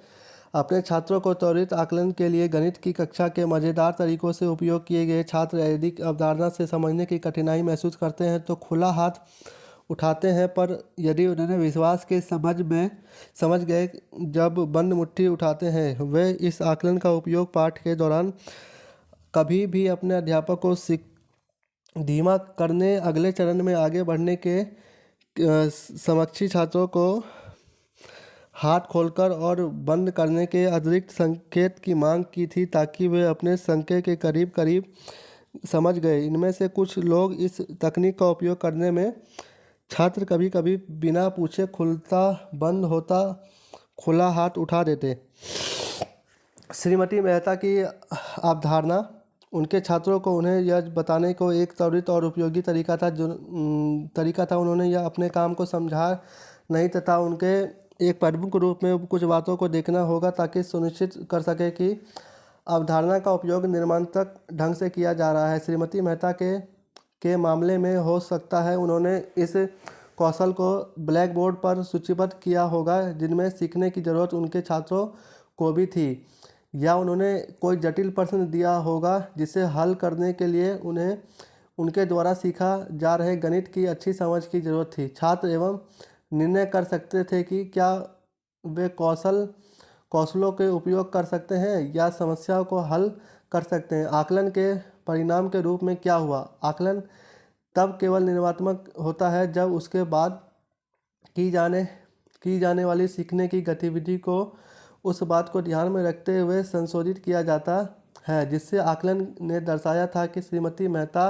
अपने छात्रों को त्वरित आकलन के लिए गणित की कक्षा के मज़ेदार तरीक़ों से उपयोग किए गए। छात्र यदि अवधारणा से समझने की कठिनाई महसूस करते हैं तो खुला हाथ उठाते हैं, पर यदि उन्होंने विश्वास के समझ गए जब बंद मुट्ठी उठाते हैं। वे इस आकलन का उपयोग पाठ के दौरान कभी भी अपने अध्यापक को धीमा करने, अगले चरण में आगे बढ़ने के समक्षी छात्रों को हाथ खोलकर और बंद करने के अतिरिक्त संकेत की मांग की थी ताकि वे अपने संकेत के करीब करीब समझ गए। इनमें से कुछ लोग इस तकनीक का उपयोग करने में छात्र कभी कभी बिना पूछे खुलता बंद होता खुला हाथ उठा देते। श्रीमती मेहता की अवधारणा उनके छात्रों को उन्हें यह बताने को एक त्वरित और उपयोगी तरीका था। उन्होंने यह अपने काम को समझा नहीं तथा उनके एक प्रमुख रूप में कुछ बातों को देखना होगा ताकि सुनिश्चित कर सके कि अवधारणा का उपयोग निर्माणात्मक ढंग से किया जा रहा है। श्रीमती मेहता के मामले में हो सकता है उन्होंने इस कौशल को ब्लैक बोर्ड पर सूचीबद्ध किया होगा जिनमें सीखने की ज़रूरत उनके छात्रों को भी थी, या उन्होंने कोई जटिल प्रश्न दिया होगा जिसे हल करने के लिए उन्हें उनके द्वारा सीखा जा रहे गणित की अच्छी समझ की ज़रूरत थी। छात्र एवं निर्णय कर सकते थे कि क्या वे कौशलों के उपयोग कर सकते हैं या समस्याओं को हल कर सकते हैं। आकलन के परिणाम के रूप में क्या हुआ? आकलन तब केवल निर्माणात्मक होता है जब उसके बाद की जाने वाली सीखने की गतिविधि को उस बात को ध्यान में रखते हुए संशोधित किया जाता है जिससे आकलन ने दर्शाया था कि श्रीमती मेहता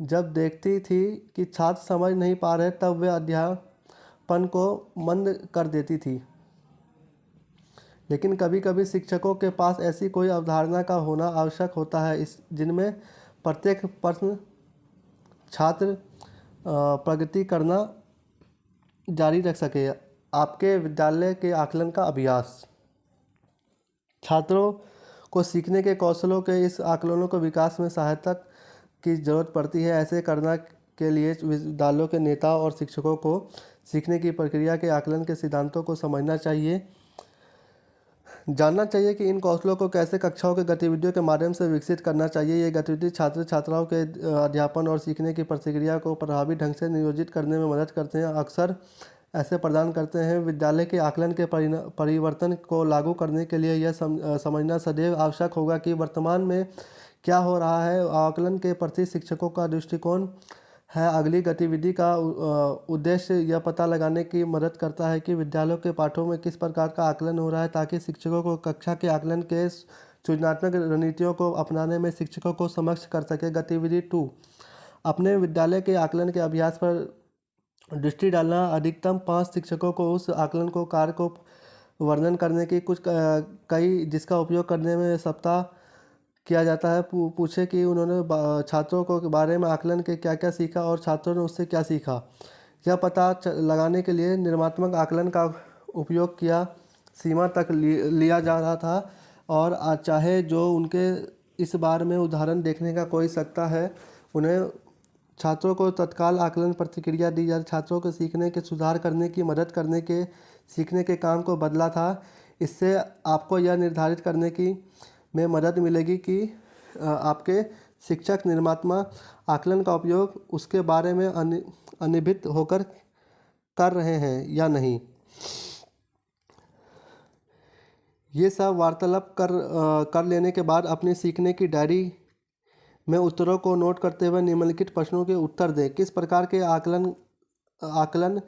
जब देखती थी कि छात्र समझ नहीं पा रहे तब वे अध्यापन को मंद कर देती थी। लेकिन कभी कभी शिक्षकों के पास ऐसी कोई अवधारणा का होना आवश्यक होता है इस जिनमें प्रत्येक प्रश्न छात्र प्रगति करना जारी रख सके। आपके विद्यालय के आकलन का अभ्यास। छात्रों को सीखने के कौशलों के इस आकलनों को विकास में सहायता की जरूरत पड़ती है। ऐसे करना के लिए विद्यालयों के नेताओं और शिक्षकों को सीखने की प्रक्रिया के आकलन के सिद्धांतों को समझना चाहिए, जानना चाहिए कि इन कौशलों को कैसे कक्षाओं के गतिविधियों के माध्यम से विकसित करना चाहिए। ये गतिविधि छात्र छात्राओं के अध्यापन और सीखने की प्रक्रिया को प्रभावी ढंग से नियोजित करने में मदद करते हैं। अक्सर ऐसे प्रदान करते हैं। विद्यालय के आकलन के परिवर्तन को लागू करने के लिए यह समझना सदैव आवश्यक होगा कि वर्तमान में क्या हो रहा है। आकलन के प्रति शिक्षकों का दृष्टिकोण है। अगली गतिविधि का उद्देश्य यह पता लगाने की मदद करता है कि विद्यालयों के पाठों में किस प्रकार का आकलन हो रहा है, ताकि शिक्षकों को कक्षा के आकलन के सृजनात्मक रणनीतियों को अपनाने में शिक्षकों को सक्षम कर सके। गतिविधि 2, अपने विद्यालय के आकलन के अभ्यास पर दृष्टि डालना। अधिकतम 5 शिक्षकों को उस आकलन को कार्य को वर्णन करने की कई जिसका उपयोग करने में सप्ताह किया जाता है। पूछे कि उन्होंने छात्रों को के बारे में आकलन के क्या क्या सीखा और छात्रों ने उससे क्या सीखा। यह पता लगाने के लिए निर्मात्मक आकलन का उपयोग किया सीमा तक लिया जा रहा था, और चाहे जो उनके इस बार में उदाहरण देखने का कोई सकता है, उन्हें छात्रों को तत्काल आकलन प्रतिक्रिया दी जाती। छात्रों को सीखने के सुधार करने की मदद करने के सीखने के काम को बदला था। इससे आपको यह निर्धारित करने की में मदद मिलेगी कि आपके शिक्षक निर्मात्मक आकलन का उपयोग उसके बारे में अनिभित होकर कर रहे हैं या नहीं। ये सब वार्तालाप कर लेने के बाद अपने सीखने की डायरी में उत्तरों को नोट करते हुए निम्नलिखित प्रश्नों के उत्तर दें। किस प्रकार के आकलन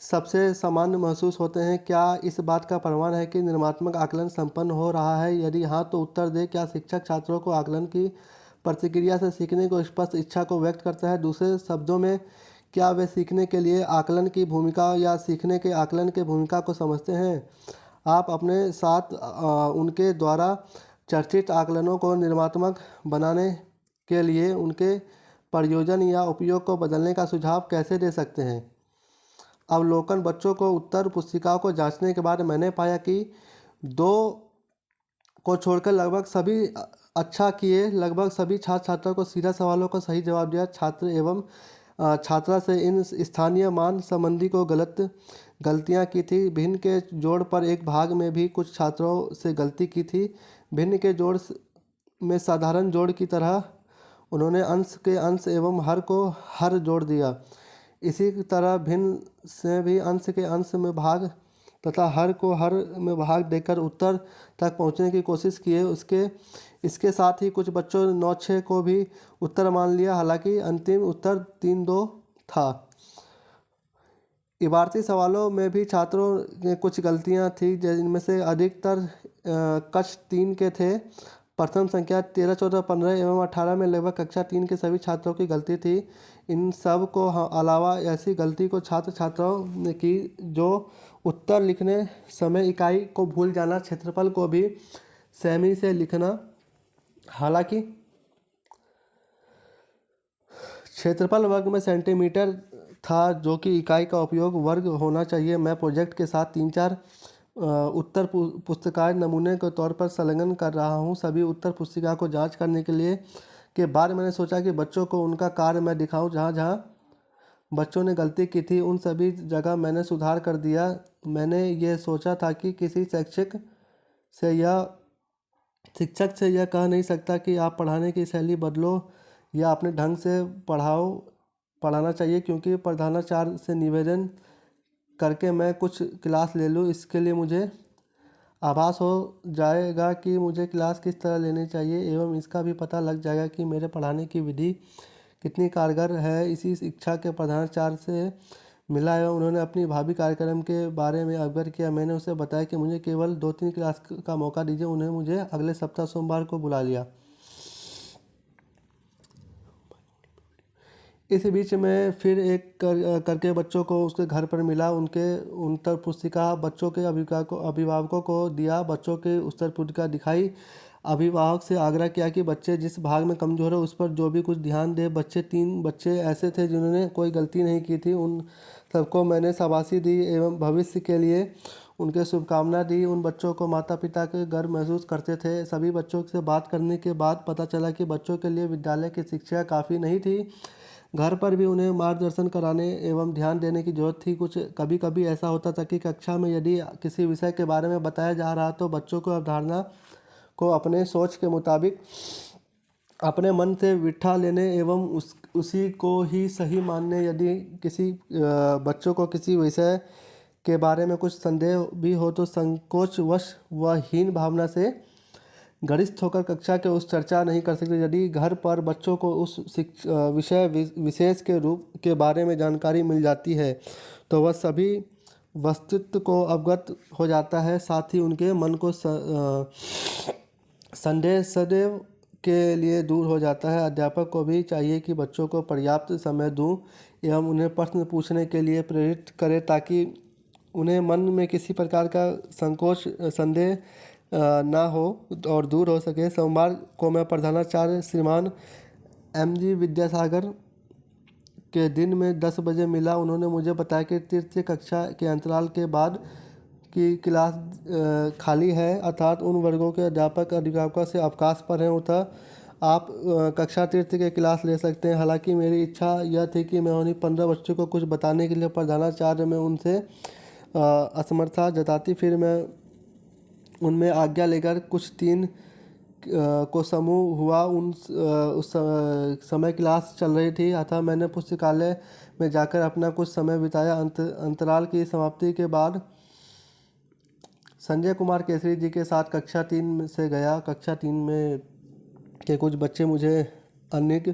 सबसे सामान्य महसूस होते हैं? क्या इस बात का प्रमाण है कि निर्मात्मक आकलन संपन्न हो रहा है? यदि हाँ, तो उत्तर दें। क्या शिक्षक छात्रों को आकलन की प्रतिक्रिया से सीखने को स्पष्ट इच्छा को व्यक्त करता है? दूसरे शब्दों में, क्या वे सीखने के लिए आकलन की भूमिका या सीखने के आकलन के भूमिका को समझते हैं? आप अपने साथ उनके द्वारा चर्चित आकलनों को निर्मात्मक बनाने के लिए उनके प्रयोजन या उपयोग को बदलने का सुझाव कैसे दे सकते हैं? अवलोकन। बच्चों को उत्तर पुस्तिकाओं को जांचने के बाद मैंने पाया कि 2 को छोड़कर लगभग सभी अच्छा किए। लगभग सभी छात्र छात्राओं को सीधा सवालों को सही जवाब दिया। छात्र एवं छात्रा से इन स्थानीय मान संबंधी को गलतियां की थी। भिन्न के जोड़ पर एक भाग में भी कुछ छात्रों से गलती की थी। भिन्न के जोड़ में साधारण जोड़ की तरह उन्होंने अंश के अंश एवं हर को हर जोड़ दिया। इसी तरह भिन्न से भी अंश के अंश में भाग तथा हर को हर में भाग देकर उत्तर तक पहुंचने की कोशिश किए। इसके साथ ही कुछ बच्चों ने 9-6 को भी उत्तर मान लिया, हालांकि अंतिम उत्तर 3-2 था। इबारती सवालों में भी छात्रों के कुछ गलतियां थी, जिनमें से अधिकतर कक्ष 3 के थे। प्रथम संख्या 13, 14, 15 एवं 18 में लगभग कक्षा 3 के सभी छात्रों की गलती थी। इन सब को अलावा ऐसी गलती को छात्र छात्राओं ने की जो उत्तर लिखने समय इकाई को भूल जाना, क्षेत्रफल को भी सेमी से लिखना। हालांकि क्षेत्रफल वर्ग में सेंटीमीटर था, जो कि इकाई का उपयोग वर्ग होना चाहिए। मैं प्रोजेक्ट के साथ 3-4 उत्तर पुस्तिकाएं नमूने के तौर पर संलग्न कर रहा हूं। सभी उत्तर पुस्तिका को जांच करने के बाद मैंने सोचा कि बच्चों को उनका कार्य मैं दिखाऊं। जहां जहां बच्चों ने गलती की थी उन सभी जगह मैंने सुधार कर दिया। मैंने ये सोचा था कि किसी शिक्षक से यह कह नहीं सकता कि आप पढ़ाने की शैली बदलो या अपने ढंग से पढ़ाना चाहिए, क्योंकि प्रधानाचार्य से निवेदन करके मैं कुछ क्लास ले लूँ। इसके लिए मुझे आभास हो जाएगा कि मुझे क्लास किस तरह लेनी चाहिए एवं इसका भी पता लग जाएगा कि मेरे पढ़ाने की विधि कितनी कारगर है। इसी इच्छा के प्रधानाचार्य से मिला एवं उन्होंने अपनी भावी कार्यक्रम के बारे में अवगत किया। मैंने उसे बताया कि मुझे केवल 2-3 क्लास का मौका दीजिए। उन्होंने मुझे अगले सप्ताह सोमवार को बुला लिया। इस बीच में फिर एक करके बच्चों को उसके घर पर मिला, उनके उत्तर पुस्तिका बच्चों के अभिभावकों को दिया, बच्चों के उत्तर पुस्तिका दिखाई, अभिभावक से आग्रह किया कि बच्चे जिस भाग में कमज़ोर है उस पर जो भी कुछ ध्यान दे। 3 बच्चे ऐसे थे जिन्होंने कोई गलती नहीं की थी, उन सबको मैंने शाबाशी दी एवं भविष्य के लिए उनके शुभकामना दी। उन बच्चों को माता पिता के गर्व महसूस करते थे। सभी बच्चों से बात करने के बाद पता चला कि बच्चों के लिए विद्यालय की शिक्षा काफ़ी नहीं थी, घर पर भी उन्हें मार्गदर्शन कराने एवं ध्यान देने की जरूरत थी। कुछ कभी कभी ऐसा होता था कि कक्षा में यदि किसी विषय के बारे में बताया जा रहा तो बच्चों को अवधारणा को अपने सोच के मुताबिक अपने मन से बिठा लेने एवं उसी को ही सही मानने। यदि किसी बच्चों को किसी विषय के बारे में कुछ संदेह भी हो तो संकोचवश व हीन भावना से ग्रस्त होकर कक्षा के उस चर्चा नहीं कर सकते। यदि घर पर बच्चों को उस विषय विशेष के रूप के बारे में जानकारी मिल जाती है तो वह सभी वस्तुत्व को अवगत हो जाता है, साथ ही उनके मन को संदेह सदैव के लिए दूर हो जाता है। अध्यापक को भी चाहिए कि बच्चों को पर्याप्त समय दूं एवं उन्हें प्रश्न पूछने के लिए प्रेरित करे ताकि उन्हें मन में किसी प्रकार का संकोच संदेह ना हो और दूर हो सके। सोमवार को मैं प्रधानाचार्य श्रीमान MG विद्यासागर के दिन में 10 बजे मिला। उन्होंने मुझे बताया कि तृतीय कक्षा के अंतराल के बाद की क्लास खाली है, अर्थात उन वर्गों के अध्यापक अभिभावकों से अवकाश पर हैं, अतः आप कक्षा तृतीय के क्लास ले सकते हैं। हालांकि मेरी इच्छा यह थी कि मैं उन्हीं 15 बच्चों को कुछ बताने के लिए प्रधानाचार्य में उनसे असमर्थता जताती। फिर मैं उनमें आज्ञा लेकर कुछ 3 को समूह हुआ। उस समय क्लास चल रही थी, अतः मैंने पुस्तकालय में जाकर अपना कुछ समय बिताया। अंतराल की समाप्ति के बाद संजय कुमार केसरी जी के साथ कक्षा 3 से गया। कक्षा 3 में के कुछ बच्चे मुझे अनेक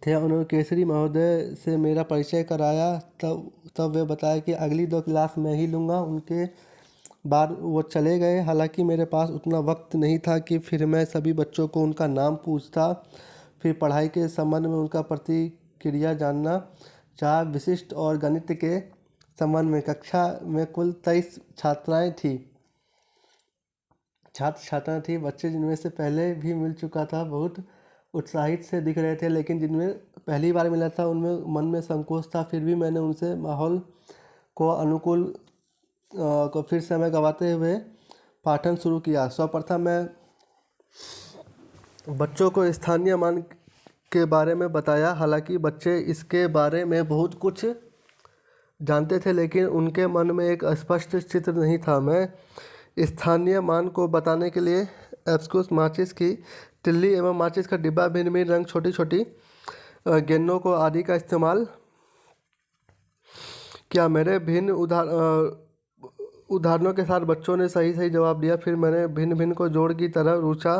थे, उन्होंने केसरी महोदय से मेरा परिचय कराया। तब वे बताया कि अगली 2 क्लास मैं ही लूँगा। उनके बाद वो चले गए। हालांकि मेरे पास उतना वक्त नहीं था कि फिर मैं सभी बच्चों को उनका नाम पूछता, फिर पढ़ाई के संबंध में उनका प्रतिक्रिया जानना चाहा। विशिष्ट और गणित के संबंध में कक्षा में कुल 23 छात्राएं थी। बच्चे जिनमें से पहले भी मिल चुका था बहुत उत्साहित से दिख रहे थे, लेकिन जिनमें पहली बार मिला था उनमें मन में संकोच था। फिर भी मैंने उनसे माहौल को अनुकूल को फिर समय गंवाते हुए पाठन शुरू किया। सर्वप्रथम मैं बच्चों को स्थानीय मान के बारे में बताया। हालांकि बच्चे इसके बारे में बहुत कुछ जानते थे, लेकिन उनके मन में एक स्पष्ट चित्र नहीं था। मैं स्थानीय मान को बताने के लिए एब्सक्यूस माचिस की तिल्ली एवं माचिस का डिब्बा, भिन्न भिन्न रंग, छोटी छोटी गेंदों को आदि का इस्तेमाल किया। मेरे भिन्न उदाहरणों के साथ बच्चों ने सही जवाब दिया। फिर मैंने भिन्न भिन्न को जोड़ की तरह रुचा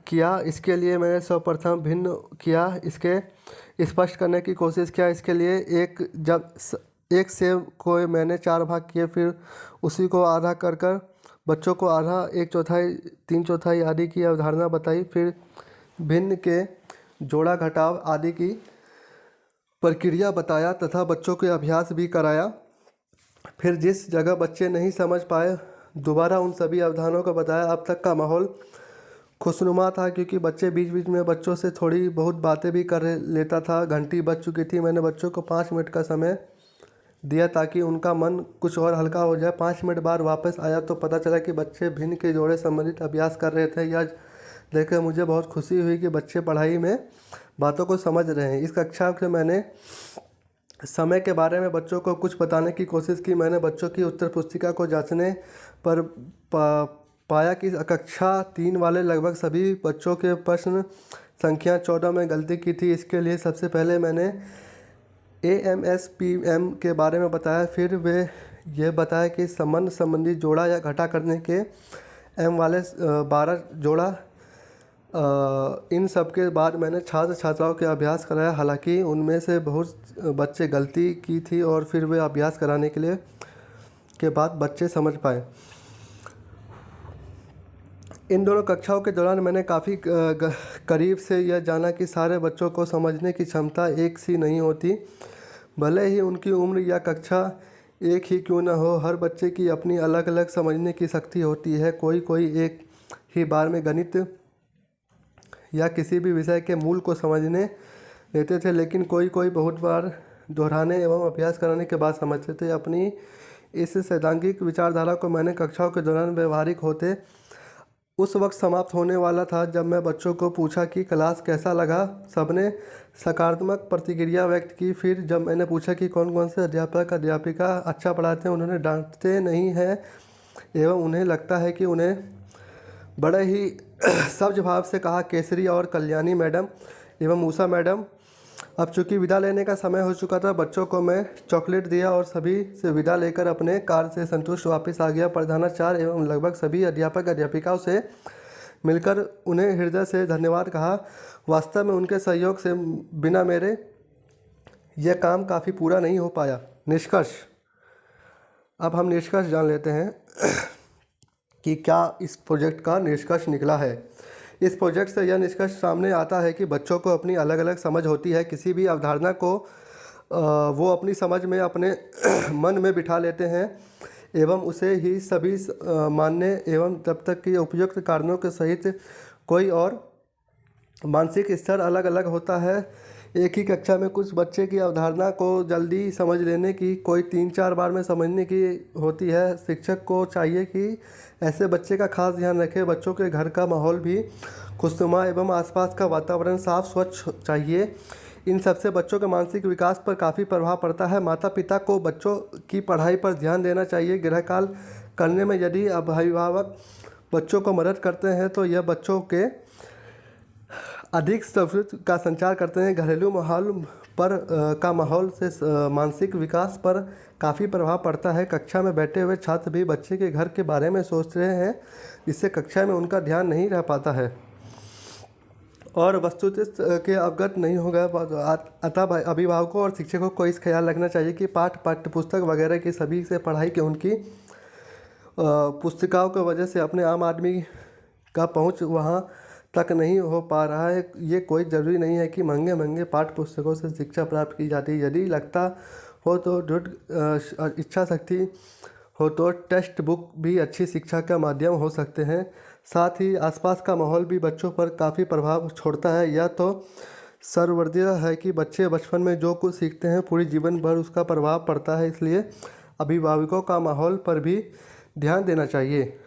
किया। इसके लिए मैंने सर्वप्रथम भिन्न किया, इसके स्पष्ट करने की कोशिश किया। इसके लिए एक सेब को मैंने 4 भाग किए, फिर उसी को आधा कर बच्चों को आधा, 1/4, 3/4 आदि की अवधारणा बताई। फिर भिन्न के जोड़ा घटाव आदि की प्रक्रिया बताया तथा बच्चों के अभ्यास भी कराया। फिर जिस जगह बच्चे नहीं समझ पाए दोबारा उन सभी अवधारणाओं को बताया। अब तक का माहौल खुशनुमा था, क्योंकि बच्चे बीच बीच में बच्चों से थोड़ी बहुत बातें भी कर लेता था। घंटी बज चुकी थी। मैंने बच्चों को 5 मिनट का समय दिया ताकि उनका मन कुछ और हल्का हो जाए। 5 मिनट बाद वापस आया तो पता चला कि बच्चे भिन्न के जोड़े संबंधित अभ्यास कर रहे थे। यह देखकर मुझे बहुत खुशी हुई कि बच्चे पढ़ाई में बातों को समझ रहे हैं। इस कक्षा से मैंने समय के बारे में बच्चों को कुछ बताने की कोशिश की। मैंने बच्चों की उत्तर पुस्तिका को जांचने पर पाया कि कक्षा 3 वाले लगभग सभी बच्चों के प्रश्न संख्या 14 में गलती की थी। इसके लिए सबसे पहले मैंने AMSPM के बारे में बताया। फिर वे ये बताया कि संबंध संबंधी जोड़ा या घटा करने के M वाले 12 जोड़ा। इन सब के बाद मैंने छात्र छात्राओं के अभ्यास कराया। हालांकि उनमें से बहुत बच्चे गलती की थी और फिर वे अभ्यास कराने के लिए के बाद बच्चे समझ पाए। इन दोनों कक्षाओं के दौरान मैंने काफ़ी करीब से यह जाना कि सारे बच्चों को समझने की क्षमता एक सी नहीं होती। भले ही उनकी उम्र या कक्षा एक ही क्यों न हो, हर बच्चे की अपनी अलग अलग समझने की शक्ति होती है। कोई कोई एक ही बार में गणित या किसी भी विषय के मूल को समझने लेते थे, लेकिन कोई कोई बहुत बार दोहराने एवं अभ्यास कराने के बाद समझते थे। अपनी इस सैद्धांतिक विचारधारा को मैंने कक्षाओं के दौरान व्यवहारिक होते उस वक्त समाप्त होने वाला था जब मैं बच्चों को पूछा कि क्लास कैसा लगा। सबने सकारात्मक प्रतिक्रिया व्यक्त की। फिर जब मैंने पूछा कि कौन कौन से अध्यापक अध्यापिका अच्छा पढ़ाते हैं, उन्होंने डांटते नहीं हैं एवं उन्हें लगता है कि उन्हें बड़े ही सब्ज भाव से कहा, केसरी और कल्याणी मैडम एवं मूसा मैडम। अब चूँकि विदा लेने का समय हो चुका था, बच्चों को मैं चॉकलेट दिया और सभी से विदा लेकर अपने कार से संतुष्ट वापस आ गया। प्रधानाचार्य एवं लगभग सभी अध्यापक अध्यापिकाओं से मिलकर उन्हें हृदय से धन्यवाद कहा। वास्तव में उनके सहयोग से बिना मेरे यह काम काफ़ी पूरा नहीं हो पाया। निष्कर्ष। अब हम निष्कर्ष जान लेते हैं कि क्या इस प्रोजेक्ट का निष्कर्ष निकला है। इस प्रोजेक्ट से यह निष्कर्ष सामने आता है कि बच्चों को अपनी अलग अलग समझ होती है। किसी भी अवधारणा को वो अपनी समझ में अपने मन में बिठा लेते हैं एवं उसे ही सभी मानने एवं तब तक कि उपयुक्त कारणों के सहित कोई और मानसिक स्तर अलग अलग होता है। एक ही कक्षा में कुछ बच्चे की अवधारणा को जल्दी समझ लेने की, कोई 3-4 बार में समझने की होती है। शिक्षक को चाहिए कि ऐसे बच्चे का खास ध्यान रखें। बच्चों के घर का माहौल भी खुशनुमा एवं आसपास का वातावरण साफ स्वच्छ चाहिए। इन सबसे बच्चों के मानसिक विकास पर काफ़ी प्रभाव पड़ता है। माता पिता को बच्चों की पढ़ाई पर ध्यान देना चाहिए। गृहकाल करने में यदि अभिभावक बच्चों को मदद करते हैं तो यह बच्चों के अधिक संस्कृति का संचार करते हैं। घरेलू माहौल पर का माहौल से मानसिक विकास पर काफ़ी प्रभाव पड़ता है। कक्षा में बैठे हुए छात्र भी बच्चे के घर के बारे में सोच रहे हैं, जिससे कक्षा में उनका ध्यान नहीं रह पाता है और वस्तुतः के अवगत नहीं हो गया। अतः अभिभावकों और शिक्षकों को इस ख्याल रखना चाहिए कि पाठ्य पुस्तक वगैरह की सभी से पढ़ाई के उनकी पुस्तिकाओं की वजह से अपने आम आदमी का पहुंच वहां तक नहीं हो पा रहा है। ये कोई ज़रूरी नहीं है कि महंगे महंगे पाठ्य पुस्तकों से शिक्षा प्राप्त की जाती है। यदि लगता हो तो दृढ़ इच्छा शक्ति हो तो टेक्स्ट बुक भी अच्छी शिक्षा का माध्यम हो सकते हैं। साथ ही आसपास का माहौल भी बच्चों पर काफ़ी प्रभाव छोड़ता है। यह तो सर्ववर्दीय है कि बच्चे बचपन में जो कुछ सीखते हैं पूरी जीवन भर उसका प्रभाव पड़ता है। इसलिए अभिभावकों का माहौल पर भी ध्यान देना चाहिए।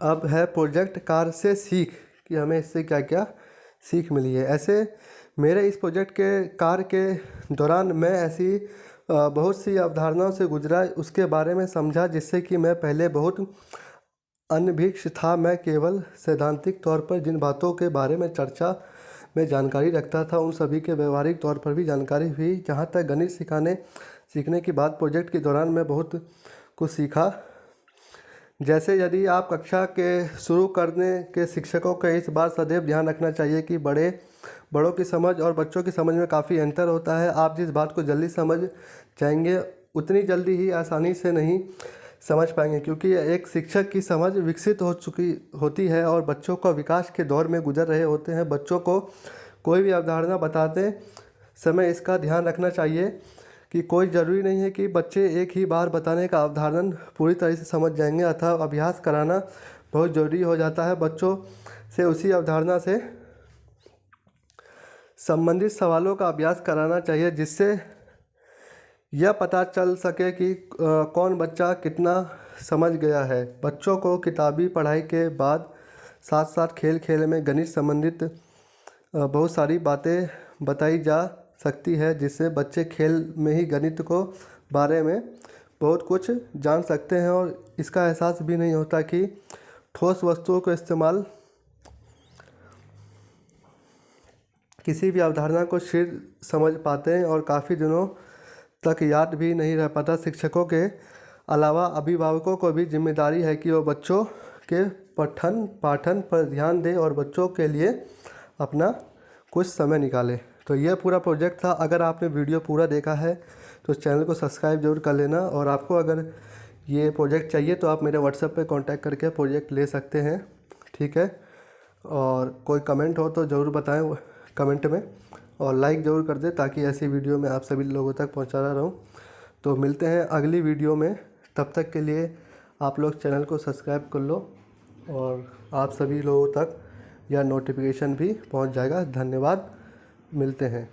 अब है प्रोजेक्ट कार्य से सीख कि हमें इससे क्या क्या सीख मिली है। ऐसे मेरे इस प्रोजेक्ट के कार्य के दौरान मैं ऐसी बहुत सी अवधारणाओं से गुजरा, उसके बारे में समझा जिससे कि मैं पहले बहुत अनभिज्ञ था। मैं केवल सैद्धांतिक तौर पर जिन बातों के बारे में चर्चा में जानकारी रखता था उन सभी के व्यवहारिक तौर पर भी जानकारी हुई। जहाँ तक गणित सीखने की बात, प्रोजेक्ट के दौरान मैं बहुत कुछ सीखा। जैसे यदि आप कक्षा के शुरू करने के शिक्षकों को इस बात सदैव ध्यान रखना चाहिए कि बड़ों की समझ और बच्चों की समझ में काफ़ी अंतर होता है। आप जिस बात को जल्दी समझ जाएंगे उतनी जल्दी ही आसानी से नहीं समझ पाएंगे, क्योंकि एक शिक्षक की समझ विकसित हो चुकी होती है और बच्चों को विकास के दौर में गुजर रहे होते हैं। बच्चों को कोई भी अवधारणा बताते समय इसका ध्यान रखना चाहिए कि कोई ज़रूरी नहीं है कि बच्चे एक ही बार बताने का अवधारणा पूरी तरह से समझ जाएंगे। अतः अभ्यास कराना बहुत ज़रूरी हो जाता है। बच्चों से उसी अवधारणा से संबंधित सवालों का अभ्यास कराना चाहिए, जिससे यह पता चल सके कि कौन बच्चा कितना समझ गया है। बच्चों को किताबी पढ़ाई के बाद साथ साथ खेल खेल में गणित संबंधित बहुत सारी बातें बताई जा सकती है, जिससे बच्चे खेल में ही गणित को बारे में बहुत कुछ जान सकते हैं और इसका एहसास भी नहीं होता कि ठोस वस्तुओं को इस्तेमाल किसी भी अवधारणा को शीघ्र समझ पाते हैं और काफ़ी दिनों तक याद भी नहीं रह पाता। शिक्षकों के अलावा अभिभावकों को भी जिम्मेदारी है कि वो बच्चों के पठन पाठन पर ध्यान दें और बच्चों के लिए अपना कुछ समय निकालें। तो यह पूरा प्रोजेक्ट था। अगर आपने वीडियो पूरा देखा है तो चैनल को सब्सक्राइब जरूर कर लेना, और आपको अगर ये प्रोजेक्ट चाहिए तो आप मेरे व्हाट्सएप पे कांटेक्ट करके प्रोजेक्ट ले सकते हैं, ठीक है। और कोई कमेंट हो तो ज़रूर बताएं कमेंट में, और लाइक ज़रूर कर दें ताकि ऐसी वीडियो मैं आप सभी लोगों तक पहुंचाता रहूं। तो मिलते हैं अगली वीडियो में, तब तक के लिए आप लोग चैनल को सब्सक्राइब कर लो और आप सभी लोगों तक यह नोटिफिकेशन भी पहुंच जाएगा। धन्यवाद, मिलते हैं।